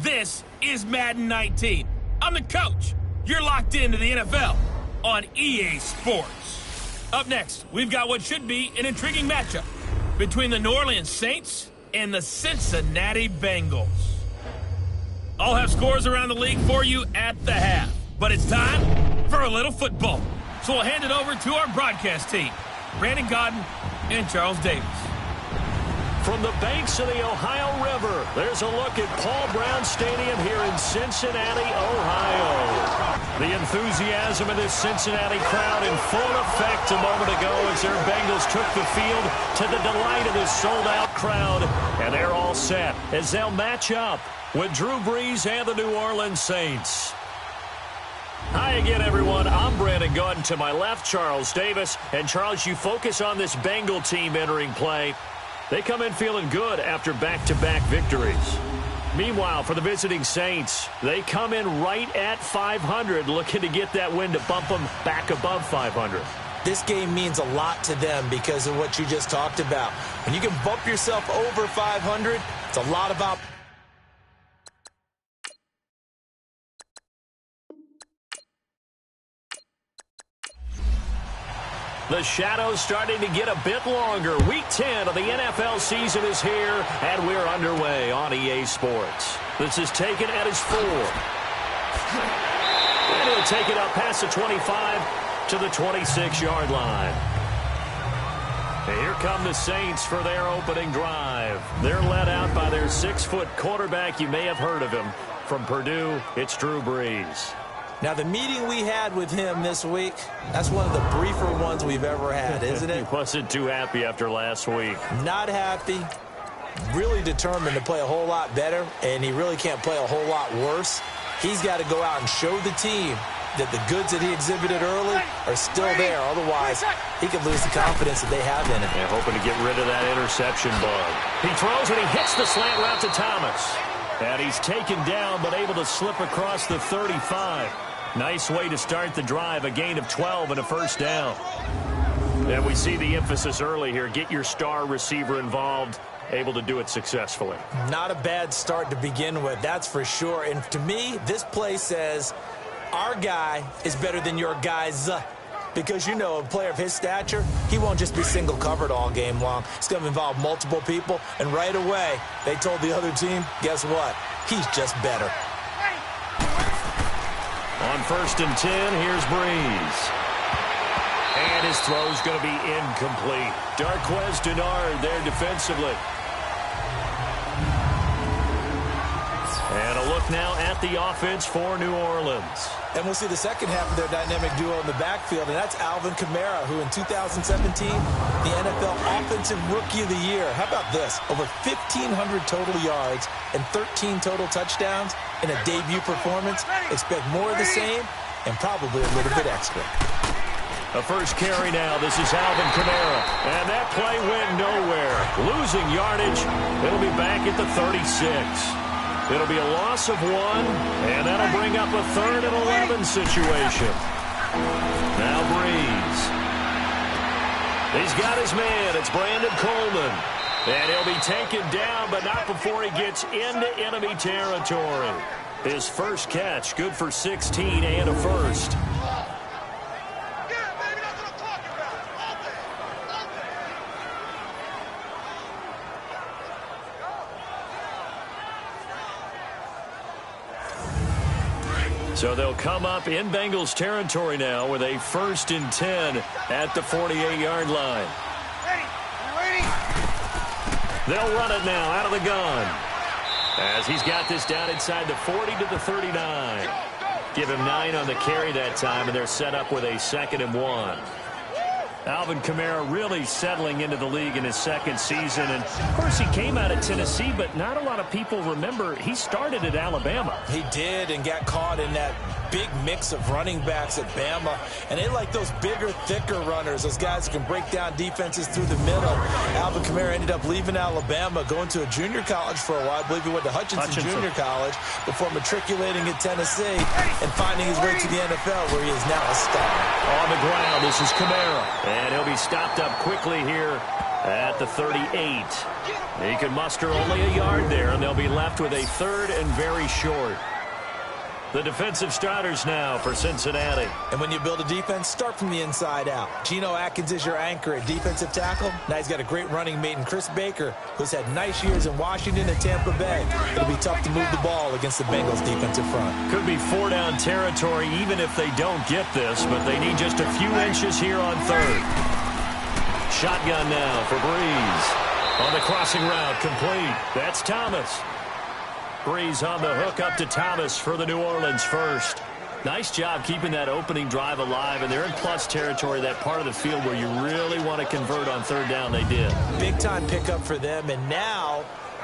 This is Madden 19. I'm the coach. You're locked into the NFL on EA Sports. Up next, we've got what should be an intriguing matchup between the New Orleans Saints and the Cincinnati Bengals. I'll have scores around the league for you at the half. But it's time for a little football. So we'll hand it over to our broadcast team, Brandon Godden and Charles Davis. From the banks of the Ohio River, there's a look at Paul Brown Stadium here in Cincinnati, Ohio. The enthusiasm of this Cincinnati crowd in full effect a moment ago as their Bengals took the field to the delight of this sold-out crowd. And they're all set as they'll match up with Drew Brees and the New Orleans Saints. Hi again, everyone. I'm Brandon Godden. To my left, Charles Davis. And, Charles, you focus on this Bengal team entering play. They come in feeling good after back-to-back victories. Meanwhile, for the visiting Saints, they come in right at 500, looking to get that win to bump them back above 500. This game means a lot to them because of what you just talked about. When you can bump yourself over 500, it's a lot about... The shadow's starting to get a bit longer. Week 10 of the NFL season is here, and we're underway on EA Sports. This is taken at his 4. And he'll take it up past the 25 to the 26-yard line. And here come the Saints for their opening drive. They're led out by their 6-foot quarterback. You may have heard of him. From Purdue, it's Drew Brees. Now, the meeting we had with him this week, that's one of the briefer ones we've ever had, isn't it? He wasn't too happy after last week. Not happy. Really determined to play a whole lot better, and he really can't play a whole lot worse. He's got to go out and show the team that the goods that he exhibited early are still there. Otherwise, he could lose the confidence that they have in him. They're hoping to get rid of that interception bug. He throws and he hits the slant route to Thomas. And he's taken down but able to slip across the 35. Nice way to start the drive, a gain of 12 and a first down. And we see the emphasis early here. Get your star receiver involved, able to do it successfully. Not a bad start to begin with, that's for sure. And to me, this play says our guy is better than your guys. Because, you know, a player of his stature, he won't just be single covered all game long. It's going to involve multiple people. And right away, they told the other team, guess what? He's just better. On 1st and 10, here's Brees. And his throw's going to be incomplete. Darqueze Dennard there defensively. And a look now at the offense for New Orleans. And we'll see the second half of their dynamic duo in the backfield, and that's Alvin Kamara, who in 2017, the NFL Offensive Rookie of the Year. How about this? Over 1,500 total yards and 13 total touchdowns in a debut performance. Expect more of the same and probably a little bit extra. A first carry now. This is Alvin Kamara. And that play went nowhere. Losing yardage. It'll be back at the 36. It'll be a loss of 1, and that'll bring up a 3rd and 11 situation. Now Brees. He's got his man. It's Brandon Coleman. And he'll be taken down, but not before he gets into enemy territory. His first catch, good for 16 and a first. So they'll come up in Bengals territory now with a 1st and 10 at the 48-yard line. They'll run it now out of the gun as he's got this down inside the 40 to the 39. Give him 9 on the carry that time, and they're set up with a 2nd and 1. Alvin Kamara really settling into the league in his 2nd season. And, of course, he came out of Tennessee, but not a lot of people remember he started at Alabama. He did and got caught in that big mix of running backs at Bama. And they like those bigger, thicker runners, those guys who can break down defenses through the middle. Alvin Kamara ended up leaving Alabama, going to a junior college for a while. I believe he went to Hutchinson Junior College before matriculating at Tennessee and finding his way to the NFL, where he is now a star. On the ground, this is Kamara. And he'll be stopped up quickly here at the 38. He can muster only a yard there, and they'll be left with a third and very short. The defensive starters now for Cincinnati. And when you build a defense, start from the inside out. Geno Atkins is your anchor at defensive tackle. Now he's got a great running mate in Chris Baker, who's had nice years in Washington and Tampa Bay. It'll be tough to move the ball against the Bengals defensive front. Could be four-down territory even if they don't get this, but they need just a few inches here on third. Shotgun now for Breeze. On the crossing route, complete. That's Thomas. Breeze on the hook up to Thomas for the New Orleans first. Nice job keeping that opening drive alive, and they're in plus territory, that part of the field where you really want to convert on third down. They did. Big-time pickup for them, and now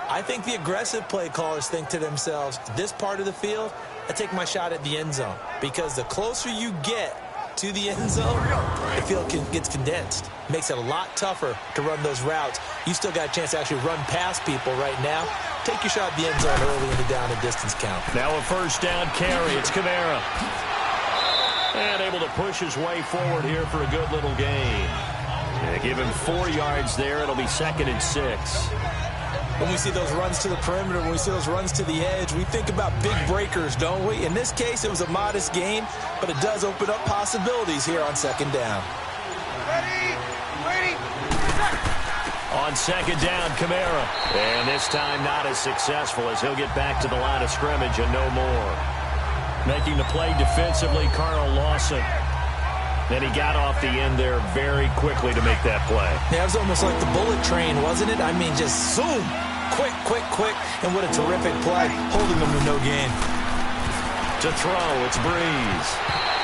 I think the aggressive play callers think to themselves, this part of the field, I take my shot at the end zone, because the closer you get to the end zone, the field gets condensed. Makes it a lot tougher to run those routes. You still got a chance to actually run past people right now. Take your shot at the end zone early in the down and distance count. Now a first down carry. It's Kamara. And able to push his way forward here for a good little gain. Give him 4 yards there. It'll be 2nd and 6. When we see those runs to the perimeter, when we see those runs to the edge, we think about big breakers, don't we? In this case, it was a modest gain, but it does open up possibilities here on 2nd down. Ready. On 2nd down, Kamara. And this time not as successful, as he'll get back to the line of scrimmage and no more. Making the play defensively, Carl Lawson. Then he got off the end there very quickly to make that play. Yeah, it was almost like the bullet train, wasn't it? I mean, just zoom. Quick. And what a terrific play, holding them to no gain. To throw, it's Breeze.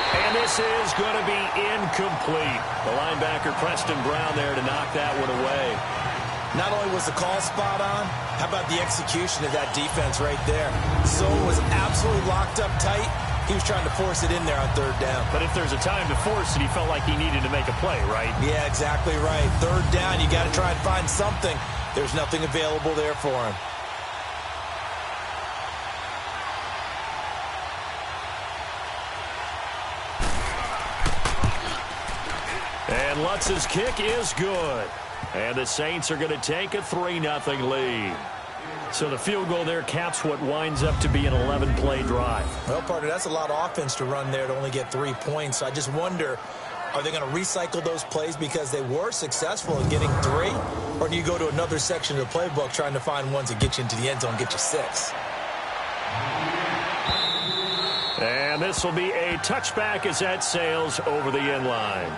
And this is going to be incomplete. The linebacker, Preston Brown, there to knock that one away. Not only was the call spot on, how about the execution of that defense right there? Zone was absolutely locked up tight. He was trying to force it in there on 3rd down. But if there's a time to force it, he felt like he needed to make a play, right? Yeah, exactly right. 3rd down, you got to try and find something. There's nothing available there for him. And Lutz's kick is good. And the Saints are going to take a 3-0 lead. So the field goal there caps what winds up to be an 11-play drive. Well, partner, that's a lot of offense to run there to only get 3 points. So I just wonder, are they going to recycle those plays because they were successful in getting 3? Or do you go to another section of the playbook trying to find ones that get you into the end zone and get you 6? And this will be a touchback as that sails over the end line.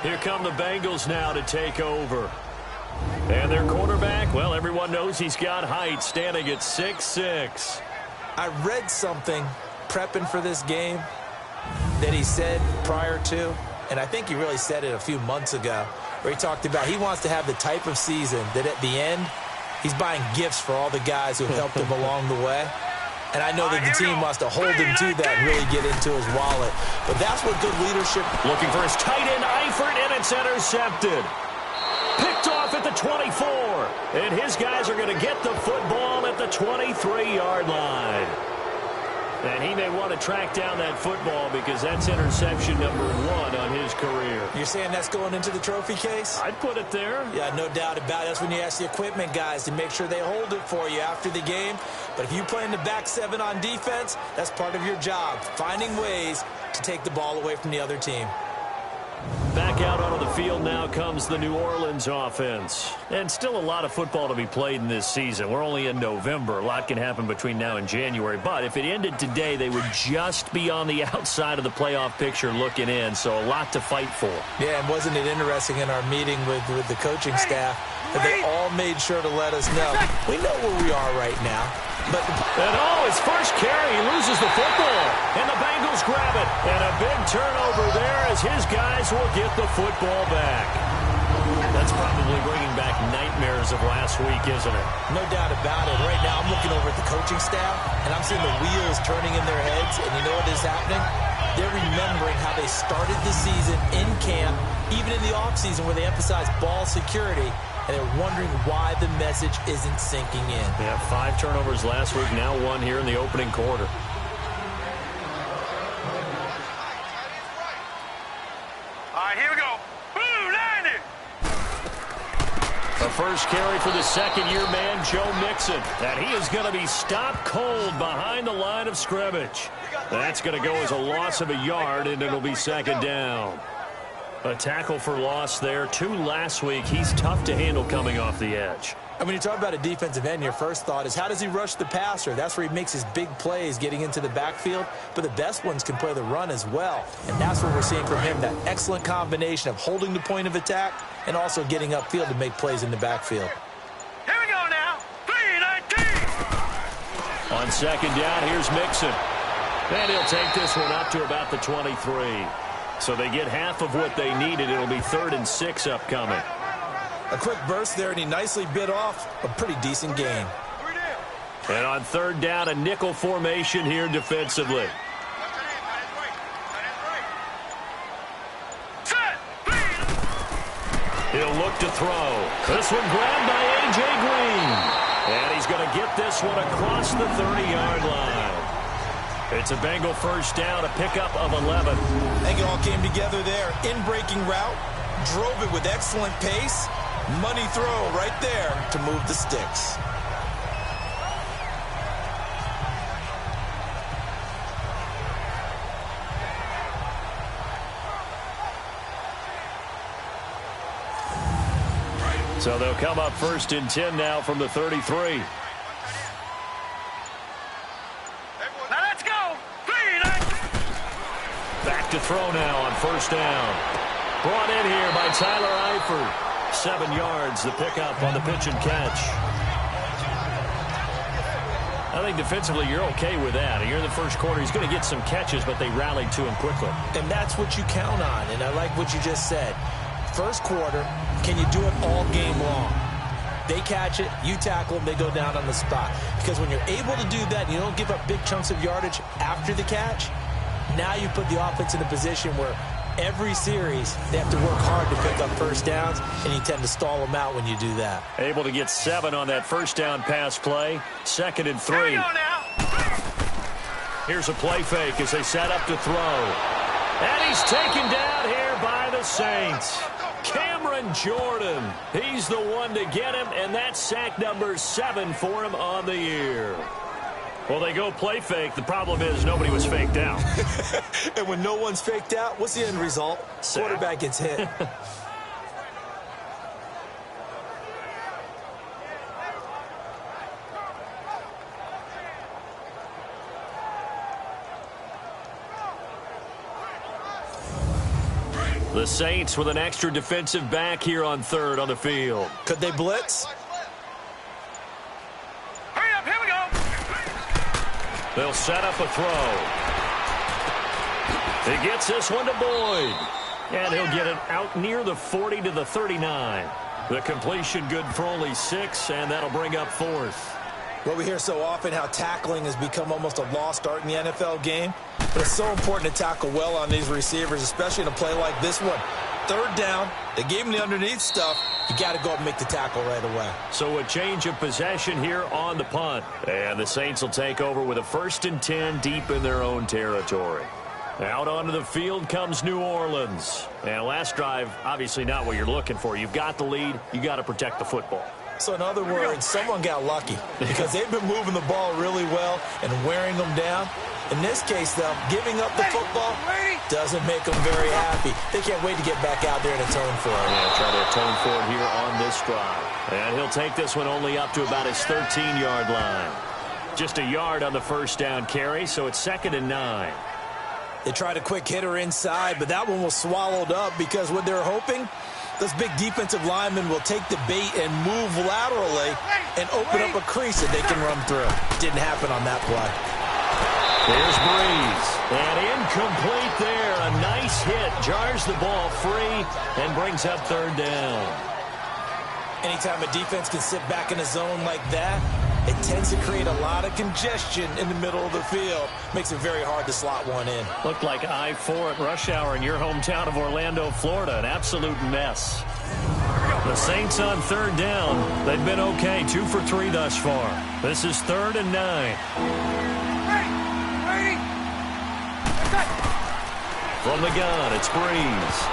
Here come the Bengals now to take over. And their quarterback, well, everyone knows he's got height, standing at 6'6". I read something prepping for this game that he said prior to, and I think he really said it a few months ago, where he talked about he wants to have the type of season that at the end, he's buying gifts for all the guys who helped him along the way. And I know that the team wants to hold him to that and really get into his wallet. But that's what good leadership... Looking for his tight end, Eifert, and it's intercepted. Picked off at the 24. And his guys are going to get the football at the 23-yard line. And he may want to track down that football because that's interception number 1 on his career. You're saying that's going into the trophy case? I'd put it there. Yeah, no doubt about it. That's when you ask the equipment guys to make sure they hold it for you after the game. But if you play in the back 7 on defense, that's part of your job, finding ways to take the ball away from the other team. Back out onto the field now comes the New Orleans offense. And still a lot of football to be played in this season. We're only in November. A lot can happen between now and January. But if it ended today, they would just be on the outside of the playoff picture looking in. So a lot to fight for. Yeah, and wasn't it interesting in our meeting with the coaching staff that they all made sure to let us know. We know where we are right now. But his first carry, he loses the football. And the Bengals grab it. And a big turnover there as his guys will get the football back. That's probably bringing back nightmares of last week, isn't it? No doubt about it. Right now, I'm looking over at the coaching staff, and I'm seeing the wheels turning in their heads. And you know what is happening? They're remembering how they started the season in camp, even in the offseason where they emphasized ball security. And they're wondering why the message isn't sinking in. They had 5 turnovers last week, now 1 here in the opening quarter. All right, here we go. Boom, 90. carry for the second-year man, Joe Mixon. And he is going to be stopped cold behind the line of scrimmage. That's going to go as a loss of a yard, and it'll be second down. A tackle for loss there. 2 last week. He's tough to handle coming off the edge. And when you talk about a defensive end, your first thought is, how does he rush the passer? That's where he makes his big plays getting into the backfield. But the best ones can play the run as well. And that's what we're seeing from him, that excellent combination of holding the point of attack and also getting upfield to make plays in the backfield. Here we go now. 3-19. On second down, here's Mixon. And he'll take this one up to about the 23. So they get half of what they needed. It'll be 3rd and 6 upcoming. A quick burst there, and he nicely bit off a pretty decent gain. And on 3rd down, a nickel formation here defensively. He'll look to throw. This one grabbed by A.J. Green. And he's going to get this one across the 30-yard line. It's a Bengal first down, a pickup of 11. I think it all came together there. In-breaking route, drove it with excellent pace. Money throw right there to move the sticks. So they'll come up 1st and 10 now from the 33. Now let's go. 3-19. Back to throw now on 1st down. Brought in here by Tyler Eifert. 7 yards, the pickup on the pitch and catch. I think defensively you're okay with that. You're in the first quarter. He's going to get some catches, but they rallied to him quickly. And that's what you count on, and I like what you just said. First quarter, can you do it all game long? They catch it, you tackle them, they go down on the spot. Because when you're able to do that, and you don't give up big chunks of yardage after the catch, now you put the offense in a position where every series, they have to work hard to pick up first downs, and you tend to stall them out when you do that. Able to get 7 on that first down pass play. 2nd and 3. Here we go now. Here's a play fake as they set up to throw. And he's taken down here by the Saints. Cameron Jordan. He's the one to get him, and that's sack number 7 for him on the year. Well, they go play fake. The problem is nobody was faked out. And when no one's faked out, what's the end result? Sack. Quarterback gets hit. The Saints with an extra defensive back here on 3rd on the field. Could they blitz? Hurry up. Here we go. They'll set up a throw. He gets this one to Boyd. And he'll get it out near the 40 to the 39. The completion good for only 6, and that'll bring up 4th. Well, we hear so often how tackling has become almost a lost art in the NFL game. But it's so important to tackle well on these receivers, especially in a play like this one. 3rd down, they gave him the underneath stuff. You got to go up and make the tackle right away. So a change of possession here on the punt. And the Saints will take over with a 1st and 10 deep in their own territory. Out onto the field comes New Orleans. And last drive, obviously not what you're looking for. You've got the lead. You got to protect the football. So in other words, someone got lucky because they've been moving the ball really well and wearing them down. In this case, though, giving up the football doesn't make them very happy. They can't wait to get back out there and atone for it. Yeah, try to atone for it here on this drive. And he'll take this one only up to about his 13-yard line. Just a yard on the first down carry, so it's 2nd and 9. They tried a quick hitter inside, but that one was swallowed up because what they're hoping, those big defensive linemen will take the bait and move laterally and open up a crease that they can run through. Didn't happen on that play. There's Breeze. And incomplete there. A nice hit. Jars the ball free and brings up 3rd down. Anytime a defense can sit back in a zone like that, it tends to create a lot of congestion in the middle of the field. Makes it very hard to slot one in. Looked like I-4 at rush hour in your hometown of Orlando, Florida. An absolute mess. The Saints on 3rd down. They've been okay. 2 for 3 thus far. This is 3rd and 9. From the gun, it's Breeze.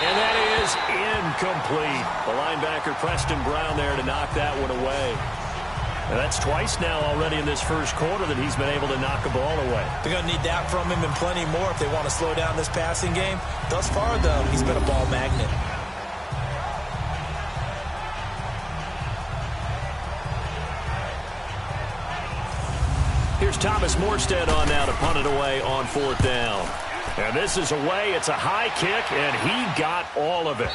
And that is incomplete. The linebacker, Preston Brown, there to knock that one away. And that's twice now already in this first quarter that he's been able to knock a ball away. They're going to need that from him and plenty more if they want to slow down this passing game. Thus far, though, he's been a ball magnet. Here's Thomas Morstead on now to punt it away on 4th down. And this is away. It's a high kick, and he got all of it.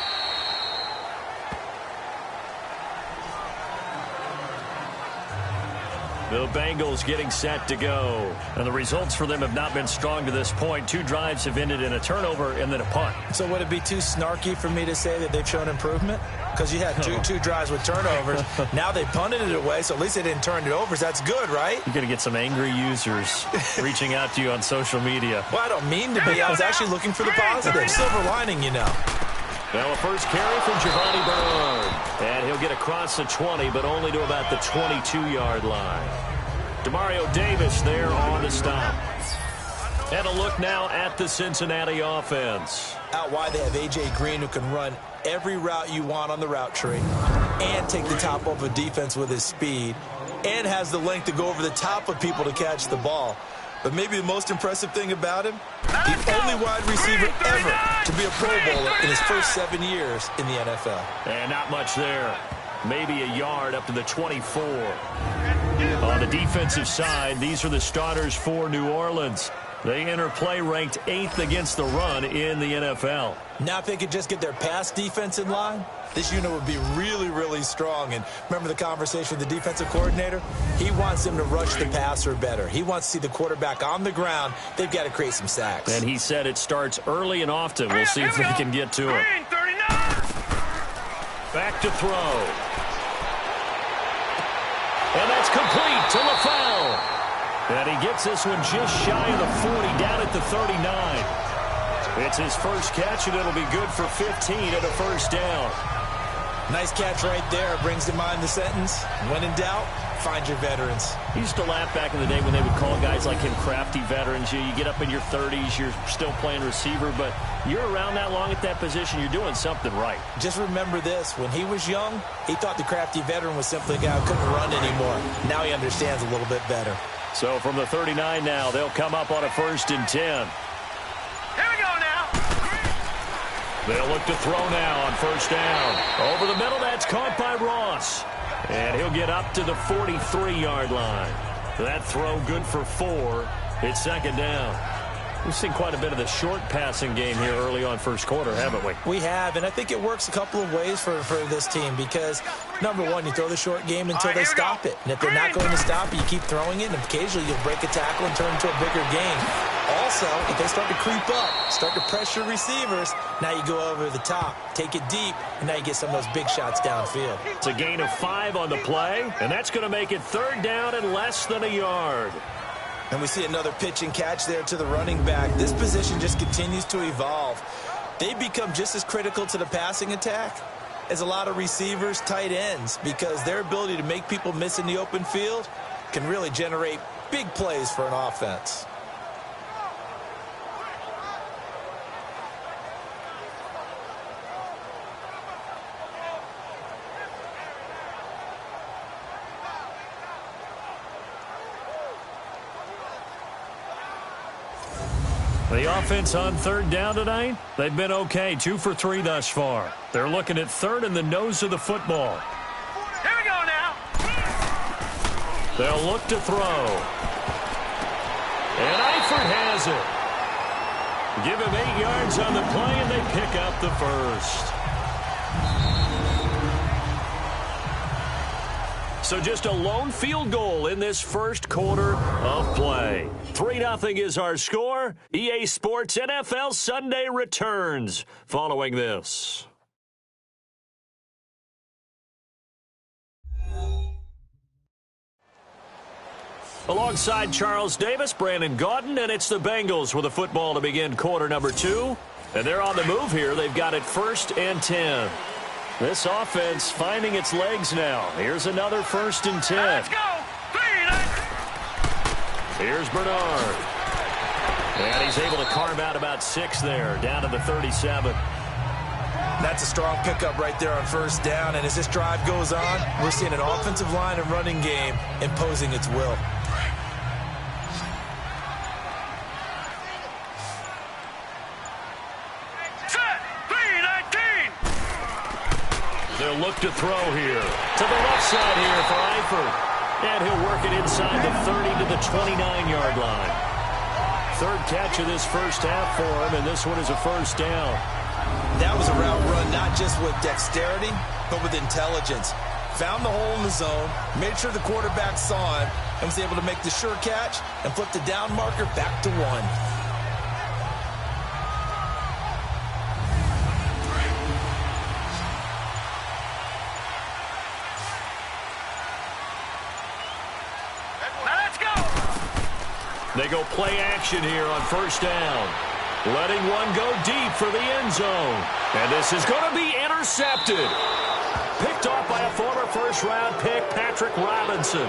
The Bengals getting set to go. And the results for them have not been strong to this point. 2 drives have ended in a turnover and then a punt. So would it be too snarky for me to say that they've shown improvement? Because you had two drives with turnovers. Now they punted it away, so at least they didn't turn it over. So that's good, right? You're going to get some angry users reaching out to you on social media. Well, I don't mean to be. I was actually looking for the positive. Silver lining, you know. Now a first carry from Giovanni Bernard. And he'll get across the 20, but only to about the 22-yard line. Demario Davis there on the stop. And a look now at the Cincinnati offense. Out wide, they have A.J. Green, who can run every route you want on the route tree and take the top off a defense with his speed and has the length to go over the top of people to catch the ball. But maybe the most impressive thing about him, the only wide receiver ever to be a Pro Bowler in his first 7 years in the NFL. And not much there. Maybe a yard up to the 24. On the defensive side, these are the starters for New Orleans. They enter play ranked 8th against the run in the NFL. Now if they could just get their pass defense in line, this unit would be really, really strong. And remember the conversation with the defensive coordinator? He wants them to rush the passer better. He wants to see the quarterback on the ground. They've got to create some sacks. And he said it starts early and often. We'll see if they can get to it. Back to throw. And that's complete to LaFell. And he gets this one just shy of the 40, down at the 39. It's his first catch, and it'll be good for 15 at a first down. Nice catch right there. Brings to mind the sentence, when in doubt, find your veterans. He used to laugh back in the day when they would call guys like him crafty veterans. You get up in your 30s, you're still playing receiver, but you're around that long at that position, you're doing something right. Just remember this. When he was young, he thought the crafty veteran was simply a guy who couldn't run anymore. Now he understands a little bit better. So from the 39 now, they'll come up on a 1st and 10. Here we go now. They'll look to throw now on 1st down. Over the middle, that's caught by Ross. And he'll get up to the 43-yard line. That throw good for 4. It's 2nd down. We've seen quite a bit of the short passing game here early on first quarter, haven't we? We have, and I think it works a couple of ways for this team because, number one, you throw the short game until they stop it. And if they're not going to stop it, you keep throwing it, and occasionally you'll break a tackle and turn into a bigger game. Also, if they start to creep up, start to pressure receivers, now you go over the top, take it deep, and now you get some of those big shots downfield. It's a gain of 5 on the play, and that's going to make it 3rd down and less than a yard. And we see another pitch and catch there to the running back. This position just continues to evolve. They become just as critical to the passing attack as a lot of receivers, tight ends, because their ability to make people miss in the open field can really generate big plays for an offense. The offense on 3rd down tonight, they've been okay, 2 for 3 thus far. They're looking at 3rd in the nose of the football. Here we go now. They'll look to throw. And Eifert has it. Give him 8 yards on the play, and they pick up the first. So just a lone field goal in this first quarter of play. 3-0 is our score. EA Sports NFL Sunday returns following this. Alongside Charles Davis, Brandon Gaudin, and it's the Bengals with a football to begin quarter number 2. And they're on the move here. They've got it 1st and 10. This offense finding its legs now. Here's another 1st and 10. Let's go. 3, 9. Here's Bernard. And he's able to carve out about 6 there, down to the 37. That's a strong pickup right there on first down. And as this drive goes on, we're seeing an offensive line and running game imposing its will. Set. 3-19. They'll look to throw here. To the left side here for Eifert. And he'll work it inside the 30 to the 29-yard line. Third catch of this first half for him, and this one is a first down. That was a route run not just with dexterity, but with intelligence. Found the hole in the zone, made sure the quarterback saw him, and was able to make the sure catch and flip the down marker back to 1. Now let's go. They go play action here on first down. Letting one go deep for the end zone. And this is going to be intercepted. Picked off by a former first-round pick, Patrick Robinson.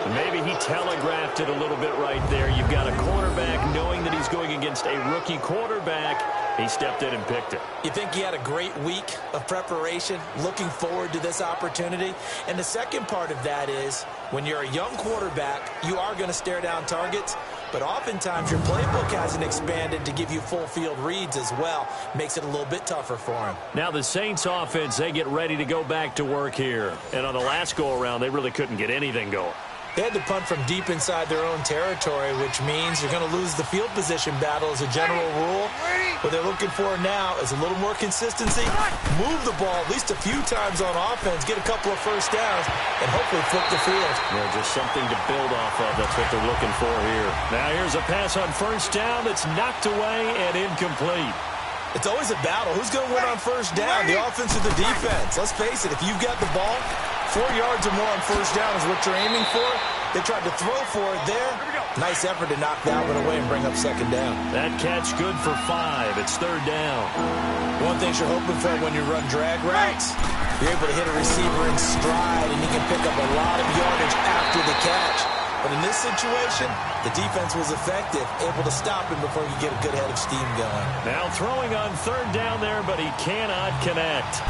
Maybe he telegraphed it a little bit right there. You've got a cornerback knowing that he's going against a rookie quarterback. He stepped in and picked it. You think he had a great week of preparation, looking forward to this opportunity? And the second part of that is, when you're a young quarterback, you are going to stare down targets, but oftentimes your playbook hasn't expanded to give you full field reads as well. Makes it a little bit tougher for him. Now the Saints offense, they get ready to go back to work here. And on the last go-around, they really couldn't get anything going. They had to punt from deep inside their own territory, which means you're going to lose the field position battle as a general rule. What they're looking for now is a little more consistency, move the ball at least a few times on offense, get a couple of first downs, and hopefully flip the field. Yeah, just something to build off of. That's what they're looking for here. Now here's a pass on first down that's knocked away and incomplete. It's always a battle. Who's going to win on first down, the offense or the defense? Let's face it, if you've got the ball, 4 yards or more on first down is what you're aiming for. They tried to throw for it there. Nice effort to knock that one away and bring up second down. That catch good for 5. It's third down. One thing you're hoping for when you run drag routes, you're able to hit a receiver in stride and you can pick up a lot of yardage after the catch. But in this situation, the defense was effective, able to stop him before you get a good head of steam going. Now throwing on third down there, but he cannot connect.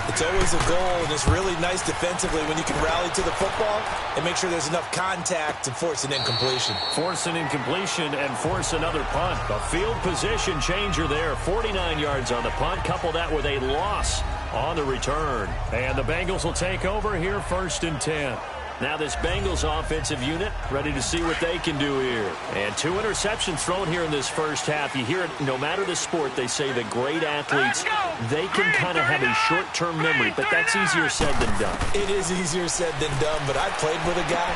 It's always a goal, and it's really nice defensively when you can rally to the football and make sure there's enough contact to force an incompletion. Force an incompletion and force another punt. A field position changer there. 49 yards on the punt. Couple that with a loss on the return. And the Bengals will take over here first and 10. Now this Bengals offensive unit ready to see what they can do here. And 2 interceptions thrown here in this first half. You hear it, no matter the sport, they say the great athletes, they can kind of have a short-term memory, but that's easier said than done. It is easier said than done, but I played with a guy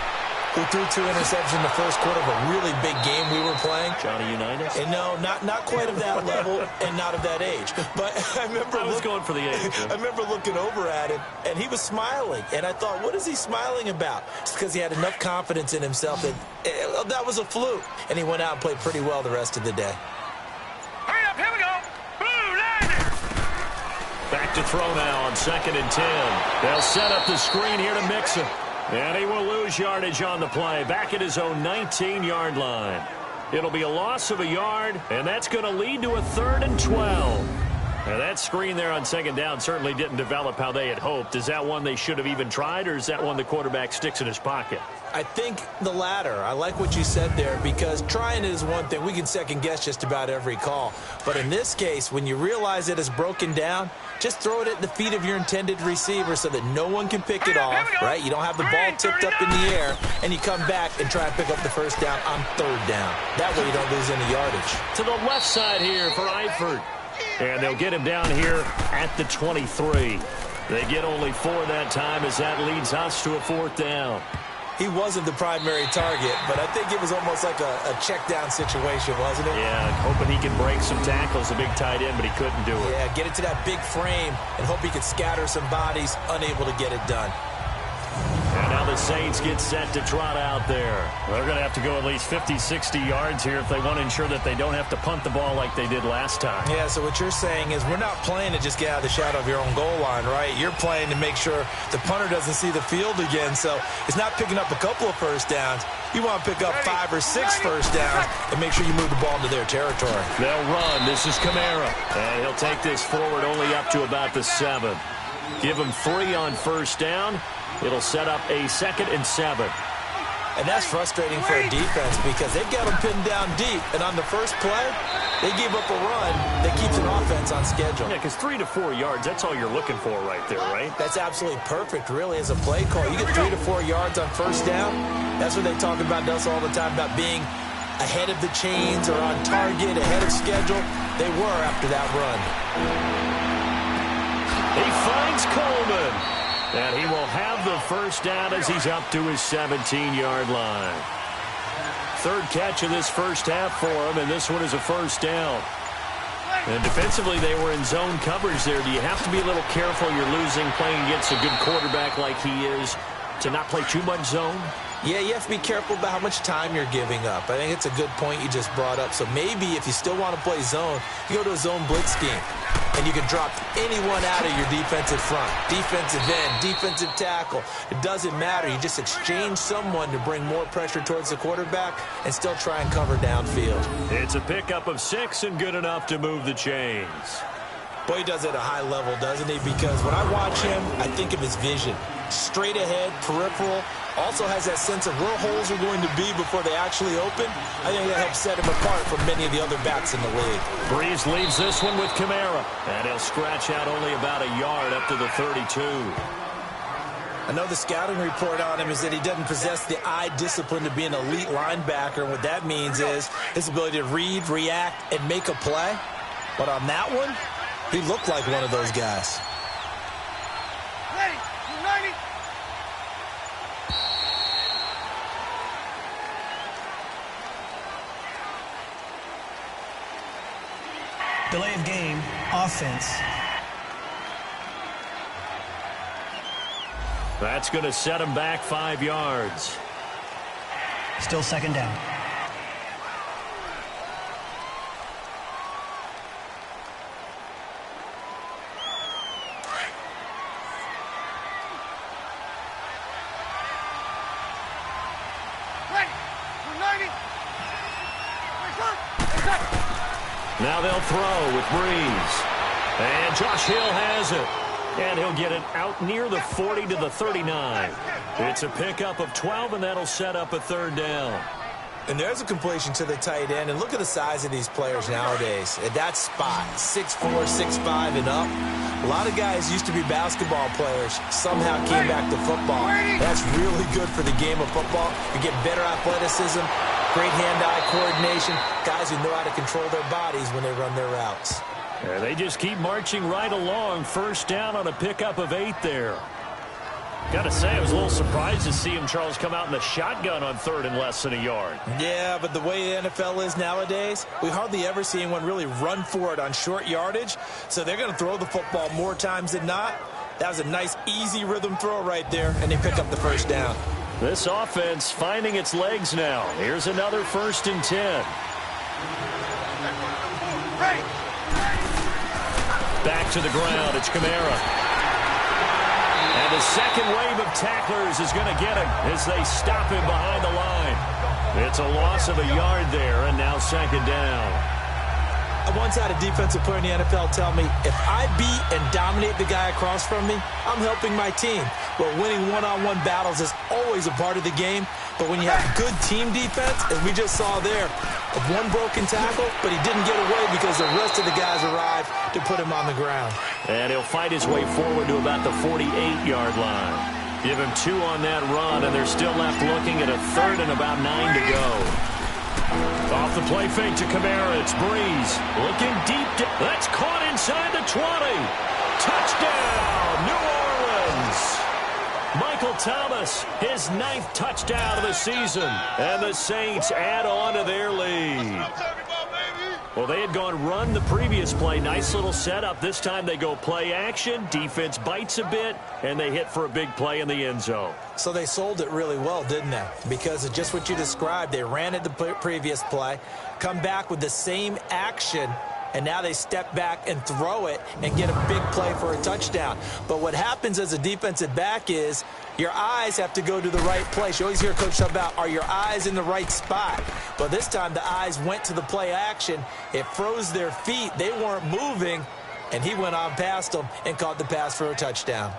who threw 2 interceptions in the first quarter of a really big game we were playing. Johnny Unitas? And no, not quite of that level and not of that age. But I remember I was going for the age. I remember looking over at him, and he was smiling. And I thought, what is he smiling about? It's because he had enough confidence in himself that that was a fluke. And he went out and played pretty well the rest of the day. Hurry up, here we go. Blue Niners. Back to throw now on 2nd and 10. They'll set up the screen here to mix him. And he will lose yardage on the play. Back at his own 19-yard line. It'll be a loss of a yard, and that's going to lead to a 3rd and 12. Now that screen there on 2nd down certainly didn't develop how they had hoped. Is that one they should have even tried, or is that one the quarterback sticks in his pocket? I think the latter. I like what you said there, because trying it is one thing. We can second-guess just about every call. But in this case, when you realize it is broken down, just throw it at the feet of your intended receiver so that no one can pick it off, right? You don't have the ball tipped up in the air, and you come back and try and pick up the first down on 3rd down. That way you don't lose any yardage. To the left side here for Eifert. And they'll get him down here at the 23. They get only 4 that time as that leads us to a 4th down. He wasn't the primary target, but I think it was almost like a check-down situation, wasn't it? Yeah, hoping he could break some tackles, a big tight end, but he couldn't do it. Yeah, get it to that big frame and hope he could scatter some bodies, unable to get it done. And now the Saints get set to trot out there. They're going to have to go at least 50, 60 yards here if they want to ensure that they don't have to punt the ball like they did last time. Yeah, so what you're saying is we're not playing to just get out of the shadow of your own goal line, right? You're playing to make sure the punter doesn't see the field again. So it's not picking up a couple of first downs. You want to pick up 5 or 6 first downs and make sure you move the ball into their territory. They'll run. This is Kamara. And he'll take this forward only up to about the 7. Give him 3 on first down. It'll set up a 2nd and 7. And that's frustrating for a defense because they've got them pinned down deep. And on the first play, they gave up a run that keeps an offense on schedule. Yeah, because 3 to 4 yards, that's all you're looking for right there, right? That's absolutely perfect, really, as a play call. You get 3 to 4 yards on first down. That's what they talk about us all the time, about being ahead of the chains or on target, ahead of schedule. They were after that run. He finds Coleman. And he will have the first down as he's up to his 17-yard line. 3rd catch of this first half for him, and this one is a first down. And defensively, they were in zone coverage there. Do you have to be a little careful? You're losing playing against a good quarterback like he is to not play too much zone? Yeah, you have to be careful about how much time you're giving up. I think it's a good point you just brought up. So maybe if you still want to play zone, you go to a zone blitz scheme. And you can drop anyone out of your defensive front. Defensive end, defensive tackle. It doesn't matter. You just exchange someone to bring more pressure towards the quarterback and still try and cover downfield. It's a pickup of 6 and good enough to move the chains. Boy, he does it at a high level, doesn't he? Because when I watch him, I think of his vision. Straight ahead, peripheral. Also has that sense of where holes are going to be before they actually open. I think that helps set him apart from many of the other backs in the league. Breeze leaves this one with Kamara. And he'll scratch out only about a yard up to the 32. I know the scouting report on him is that he doesn't possess the eye discipline to be an elite linebacker. And what that means is his ability to read, react, and make a play. But on that one, he looked like one of those guys. Delay of game, offense. That's going to set him back 5 yards. Still 2nd down. Now they'll throw with Breeze. And Josh Hill has it. And he'll get it out near the 40 to the 39. It's a pickup of 12, and that'll set up a 3rd down. And there's a completion to the tight end. And look at the size of these players nowadays. At that spot, 6'4", 6'5", and up. A lot of guys used to be basketball players, somehow came back to football. That's really good for the game of football. You get better athleticism, great hand-eye coordination, guys who know how to control their bodies when they run their routes. And they just keep marching right along. First down on a pickup of 8 there. Got to say, I was a little surprised to see him, Charles, come out in the shotgun on 3rd and less than a yard. Yeah, but the way the NFL is nowadays, we hardly ever see anyone really run for it on short yardage. So they're going to throw the football more times than not. That was a nice, easy rhythm throw right there, and they pick up the first down. This offense finding its legs now. Here's another 1st and 10. Back to the ground. It's Kamara. And the second wave of tacklers is going to get him as they stop him behind the line. It's a loss of a yard there, and now 2nd down. I once had a defensive player in the NFL tell me, if I beat and dominate the guy across from me, I'm helping my team. Well, winning one-on-one battles is always a part of the game. But when you have good team defense, as we just saw there, one broken tackle, but he didn't get away because the rest of the guys arrived to put him on the ground. And he'll fight his way forward to about the 48-yard line. Give him 2 on that run, and they're still left looking at a 3rd and about 9 to go. Off the play fake to Kamara. It's Breeze. Looking deep. That's caught inside the 20. Touchdown, New Orleans. Michael Thomas, his 9th touchdown of the season. And the Saints add on to their lead. Well, they had gone run the previous play. Nice little setup. This time they go play action. Defense bites a bit, and they hit for a big play in the end zone. So they sold it really well, didn't they? Because of just what you described. They ran at the previous play, come back with the same action, and now they step back and throw it and get a big play for a touchdown. But what happens as a defensive back is your eyes have to go to the right place. You always hear Coach talk about, are your eyes in the right spot? Well, this time the eyes went to the play action. It froze their feet. They weren't moving, and he went on past them and caught the pass for a touchdown.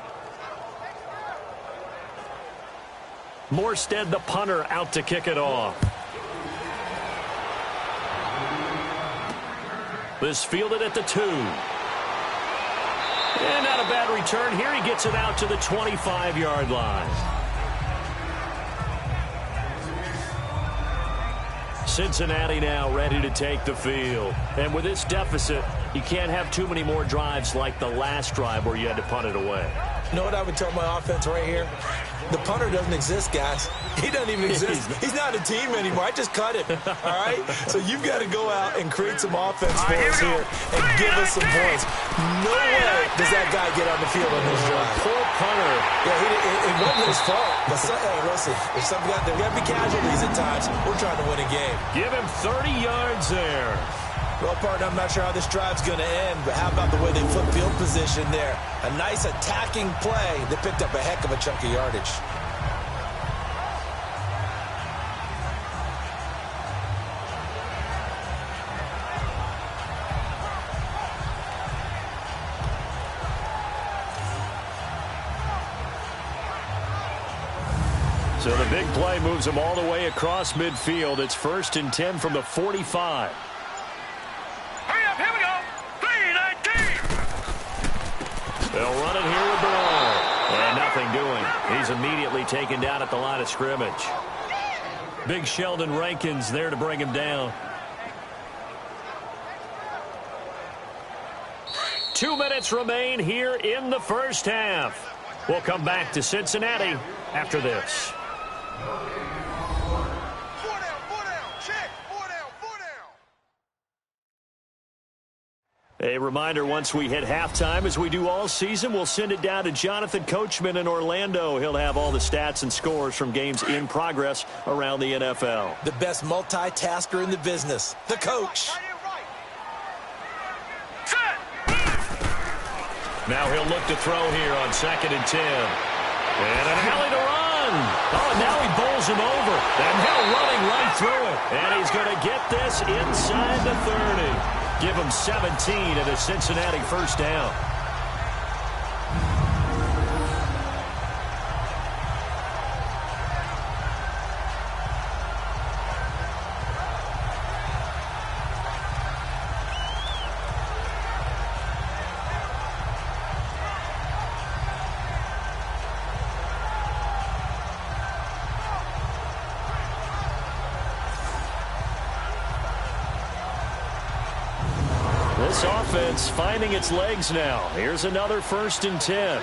Morstead, the punter, out to kick it off. This fielded at the 2. And not a bad return. Here he gets it out to the 25-yard line. Cincinnati now ready to take the field. And with this deficit, you can't have too many more drives like the last drive where you had to punt it away. You know what I would tell my offense right here? The punter doesn't exist, guys. He doesn't even exist. He's not a team anymore. I just cut it, all right? So you've got to go out and create some offense for us here and give us some points. No way does that guy get on the field on this drive. Poor punter. Yeah, it wasn't his fault. But hey, listen, there's got to be casualties at times. We're trying to win a game. Give him 30 yards there. Well, partner, I'm not sure how this drive's going to end, but how about the way they flip field position there? A nice attacking play that picked up a heck of a chunk of yardage. So the big play moves them all the way across midfield. It's 1st and 10 from the 45. They'll run it here with Burrow. And nothing doing. He's immediately taken down at the line of scrimmage. Big Sheldon Rankins there to bring him down. 2 minutes remain here in the first half. We'll come back to Cincinnati after this. A reminder, once we hit halftime, as we do all season, we'll send it down to Jonathan Coachman in Orlando. He'll have all the stats and scores from games in progress around the NFL. The best multitasker in the business, the coach. Now he'll look to throw here on 2nd and 10. And an alley to run. Oh, and now he bowls him over. And now running right through it. And he's going to get this inside the 30. Give him 17 and a Cincinnati first down. This offense finding its legs now. Here's another 1st and 10.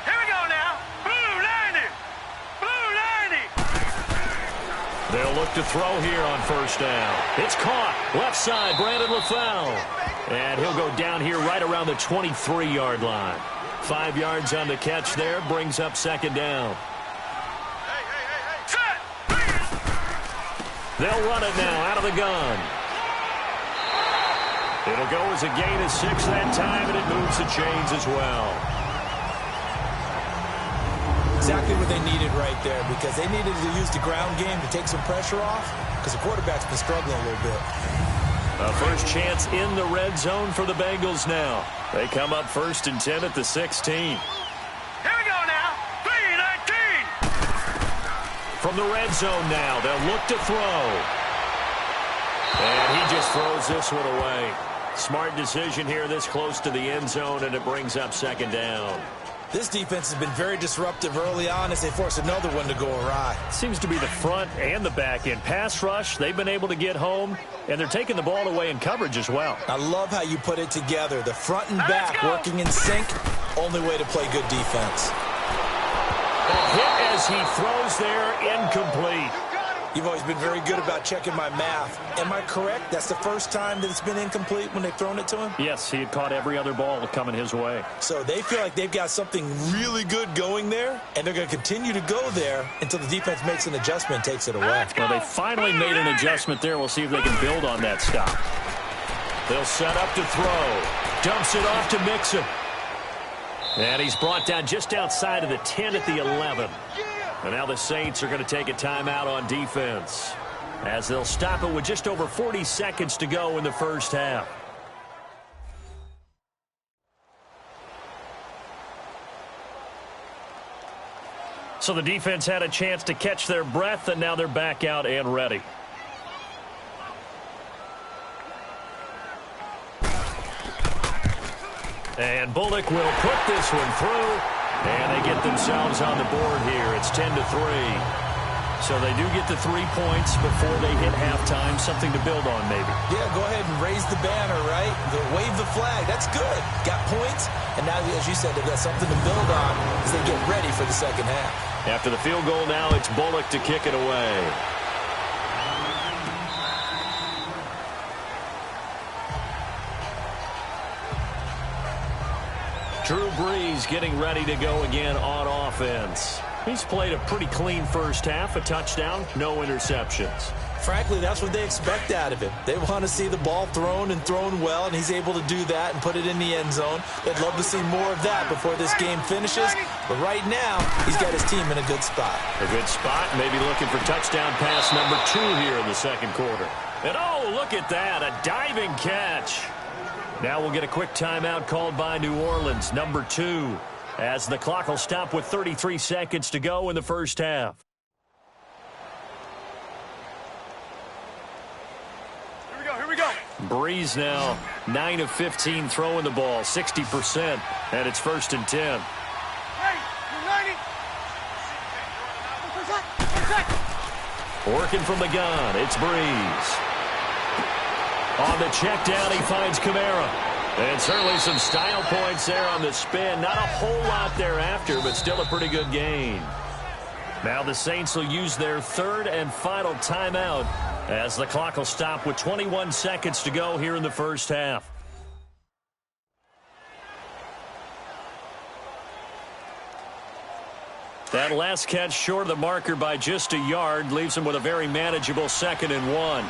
Here we go now. Blue 90. Blue 90. They'll look to throw here on 1st down. It's caught. Left side, Brandon LaFell. And he'll go down here right around the 23-yard line. 5 yards on the catch there. Brings up 2nd down. Set. They'll run it now out of the gun. It'll go as a gain of 6 that time, and it moves the chains as well. Exactly what they needed right there, because they needed to use the ground game to take some pressure off, because the quarterback's been struggling a little bit. A first chance in the red zone for the Bengals now. They come up 1st and 10 at the 16. Here we go now. 3-19. From the red zone now, they'll look to throw. And he just throws this one away. Smart decision here this close to the end zone, and it brings up 2nd down. This defense has been very disruptive early on as they force another one to go awry. Seems to be the front and the back end. Pass rush, they've been able to get home, and they're taking the ball away in coverage as well. I love how you put it together. The front and back working in sync, only way to play good defense. A hit as he throws there, incomplete. You've always been very good about checking my math. Am I correct? That's the first time that it's been incomplete when they've thrown it to him? Yes, he had caught every other ball coming his way. So they feel like they've got something really good going there, and they're going to continue to go there until the defense makes an adjustment and takes it away. Well, they finally made an adjustment there. We'll see if they can build on that stop. They'll set up to throw. Dumps it off to Mixon. And he's brought down just outside of the 10 at the 11. And now the Saints are going to take a timeout on defense, as they'll stop it with just over 40 seconds to go in the first half. So the defense had a chance to catch their breath, and now they're back out and ready. And Bullock will put this one through. And they get themselves on the board here. It's 10-3. So they do get the 3 points before they hit halftime. Something to build on, maybe. Yeah, go ahead and raise the banner, right? Wave the flag. That's good. Got points. And now, as you said, they've got something to build on as they get ready for the second half. After the field goal now, it's Bullock to kick it away. Drew Brees getting ready to go again on offense. He's played a pretty clean first half, a touchdown, no interceptions. Frankly, that's what they expect out of him. They want to see the ball thrown and thrown well, and he's able to do that and put it in the end zone. They'd love to see more of that before this game finishes. But right now, he's got his team in a good spot. A good spot, maybe looking for touchdown pass number 2 here in the second quarter. And oh, look at that, a diving catch. Now we'll get a quick timeout called by New Orleans, number 2, as the clock will stop with 33 seconds to go in the first half. Here we go. Brees now 9 of 15 throwing the ball, 60%, and it's 1st and 10. Working from the gun, it's Brees. On the check down, he finds Kamara. And certainly some style points there on the spin. Not a whole lot thereafter, but still a pretty good gain. Now the Saints will use their 3rd and final timeout as the clock will stop with 21 seconds to go here in the first half. That last catch short of the marker by just a yard leaves him with a very manageable 2nd and 1.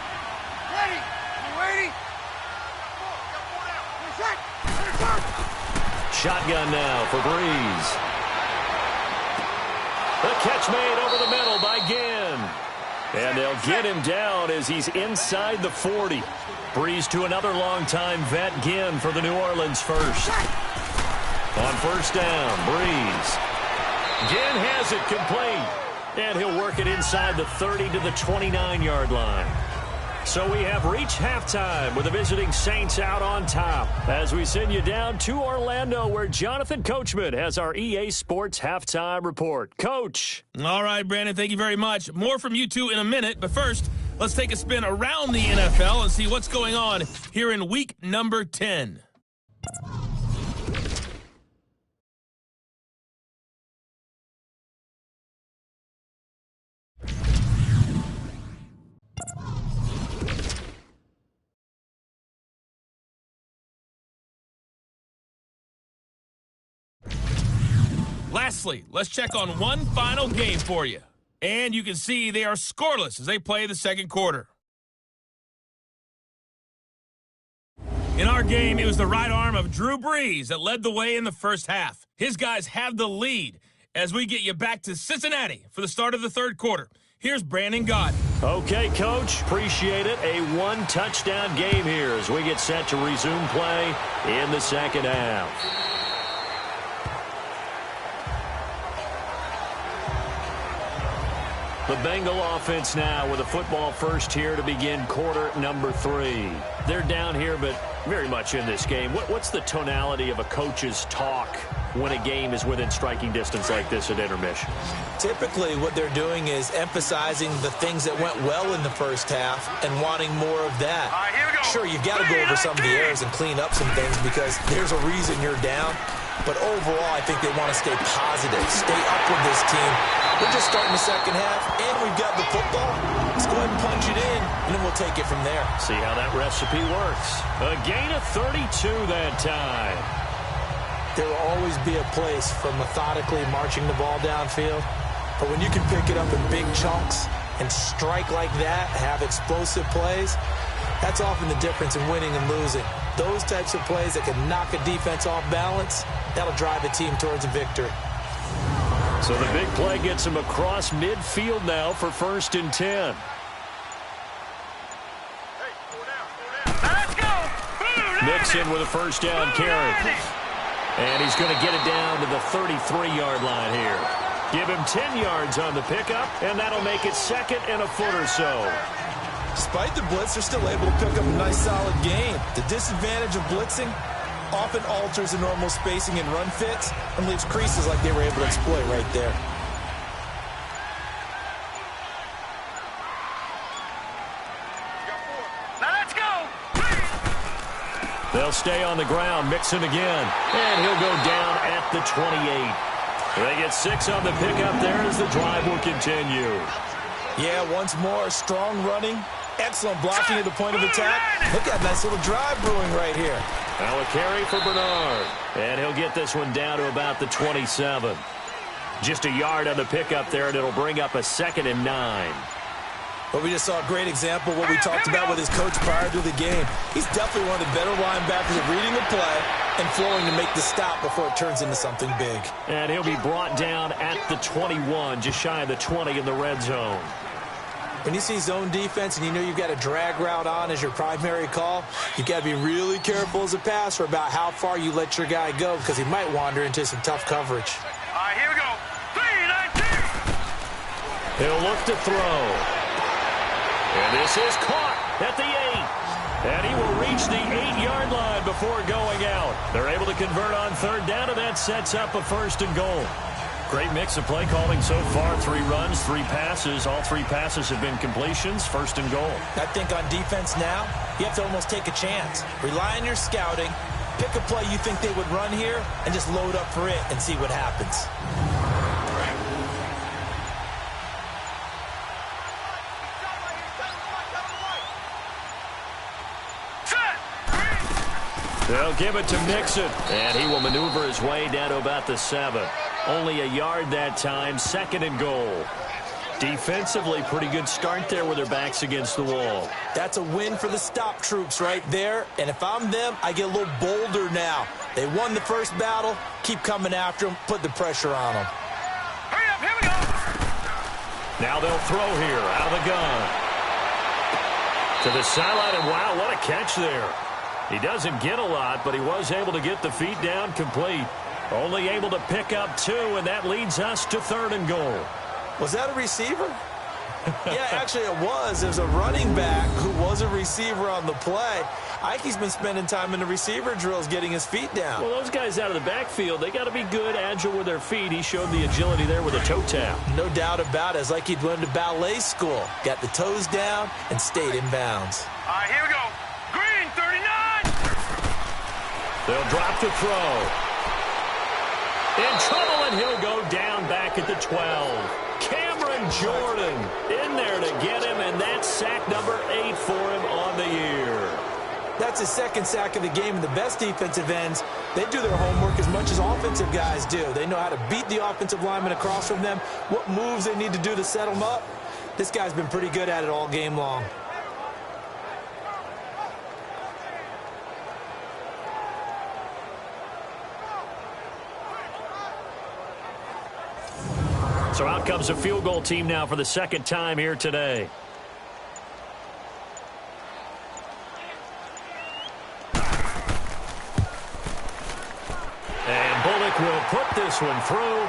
Shotgun now for Brees. The catch made over the middle by Ginn. And they'll get him down as he's inside the 40. Brees to another longtime vet, Ginn, for the New Orleans first. On first down, Brees. Ginn has it complete. And he'll work it inside the 30 to the 29-yard line. So we have reached halftime with the visiting Saints out on top as we send you down to Orlando, where Jonathan Coachman has our EA Sports halftime report. Coach. All right, Brandon, thank you very much. More from you two in a minute, but first, let's take a spin around the NFL and see what's going on here in week number 10. Lastly, let's check on one final game for you. And you can see they are scoreless as they play the second quarter. In our game, it was the right arm of Drew Brees that led the way in the first half. His guys have the lead as we get you back to Cincinnati for the start of the third quarter. Here's Brandon Gott. Okay, Coach. Appreciate it. A one-touchdown game here as we get set to resume play in the second half. The Bengal offense now with a football first here to begin quarter number 3. They're down here, but very much in this game. What's the tonality of a coach's talk when a game is within striking distance like this at intermission? Typically, what they're doing is emphasizing the things that went well in the first half and wanting more of that. Sure, you've got to go over some of the errors and clean up some things because there's a reason you're down. But overall, I think they want to stay positive, stay up with this team, We're just starting the second half, and we've got the football. Let's go ahead and punch it in, and then we'll take it from there. See how that recipe works. A gain of 32 that time. There will always be a place for methodically marching the ball downfield, but when you can pick it up in big chunks and strike like that, have explosive plays, that's often the difference in winning and losing. Those types of plays that can knock a defense off balance, that'll drive a team towards a victory. So the big play gets him across midfield now for 1st and 10. Mixon with a first down carry. And he's going to get it down to the 33-yard line here. Give him 10 yards on the pickup, and that'll make it 2nd and a foot or so. Despite the blitz, they're still able to pick up a nice, solid gain. The disadvantage of blitzing often alters the normal spacing and run fits and leaves creases like they were able to exploit right there. Let's go! They'll stay on the ground. Mixon again. And he'll go down at the 28. They get 6 on the pickup there as the drive will continue. Yeah, once more, strong running. Excellent blocking at the point of attack. Look at that nice little drive brewing right here. Now a carry for Bernard. And he'll get this one down to about the 27. Just a yard on the pickup there, and it'll bring up a 2nd and 9. But we just saw a great example of what we talked about with his coach prior to the game. He's definitely one of the better linebackers at reading the play and flowing to make the stop before it turns into something big. And he'll be brought down at the 21, just shy of the 20 in the red zone. When you see zone defense and you know you've got a drag route on as your primary call, you've got to be really careful as a passer about how far you let your guy go because he might wander into some tough coverage. All right, here we go. 3-19. He'll look to throw. And this is caught at the 8. And he will reach the 8-yard line before going out. They're able to convert on 3rd down, and that sets up a 1st and goal. Great mix of play calling so far. 3 runs, 3 passes. All 3 passes have been completions. 1st and goal. I think on defense now, you have to almost take a chance. Rely on your scouting. Pick a play you think they would run here and just load up for it and see what happens. They'll give it to Mixon, and he will maneuver his way down to about the 7. Only a yard that time, 2nd and goal. Defensively, pretty good start there with their backs against the wall. That's a win for the stop troops right there, and if I'm them, I get a little bolder now. They won the first battle, keep coming after them, put the pressure on them. Hurry up, here we go! Now they'll throw here, out of the gun. To the sideline, and wow, what a catch there. He doesn't get a lot, but he was able to get the feet down complete. Only able to pick up 2, and that leads us to 3rd and goal. Was that a receiver? Yeah, actually it was. There's a running back who was a receiver on the play. Ike's been spending time in the receiver drills getting his feet down. Well, those guys out of the backfield, they got to be good, agile with their feet. He showed the agility there with a toe tap. No doubt about it. It's like he'd learned to ballet school. Got the toes down and stayed in bounds. All right, here we go. Green, 39. They'll drop to throw. In trouble, and he'll go down back at the 12. Cameron Jordan in there to get him, and that's sack number 8 for him on the year. That's his 2nd sack of the game, and the best defensive ends, they do their homework as much as offensive guys do. They know how to beat the offensive lineman across from them, what moves they need to do to set them up. This guy's been pretty good at it all game long. So out comes a field goal team now for the 2nd time here today. And Bullock will put this one through,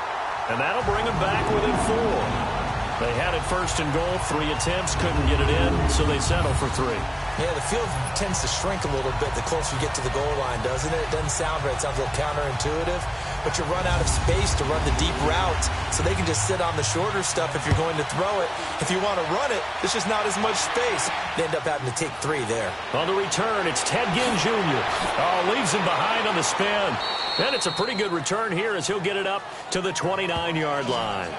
and that'll bring them back within 4. They had it 1st and goal, 3 attempts, couldn't get it in, so they settle for 3. Yeah, the field tends to shrink a little bit the closer you get to the goal line, doesn't it? It doesn't sound right. It sounds a little counterintuitive. But you run out of space to run the deep routes, so they can just sit on the shorter stuff if you're going to throw it. If you want to run it, there's just not as much space. They end up having to take 3 there. On the return, it's Ted Ginn Jr. Oh, leaves him behind on the spin. And it's a pretty good return here as he'll get it up to the 29-yard line.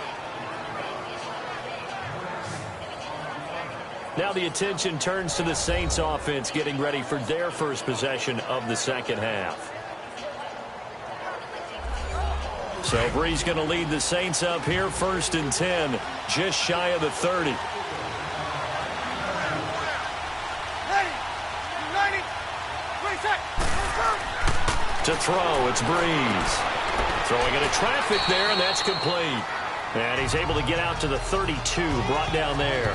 Now the attention turns to the Saints offense getting ready for their first possession of the second half. So Brees going to lead the Saints up here, 1st and 10, just shy of the 30. To throw, it's Brees. Throwing into traffic there, and that's complete. And he's able to get out to the 32, brought down there.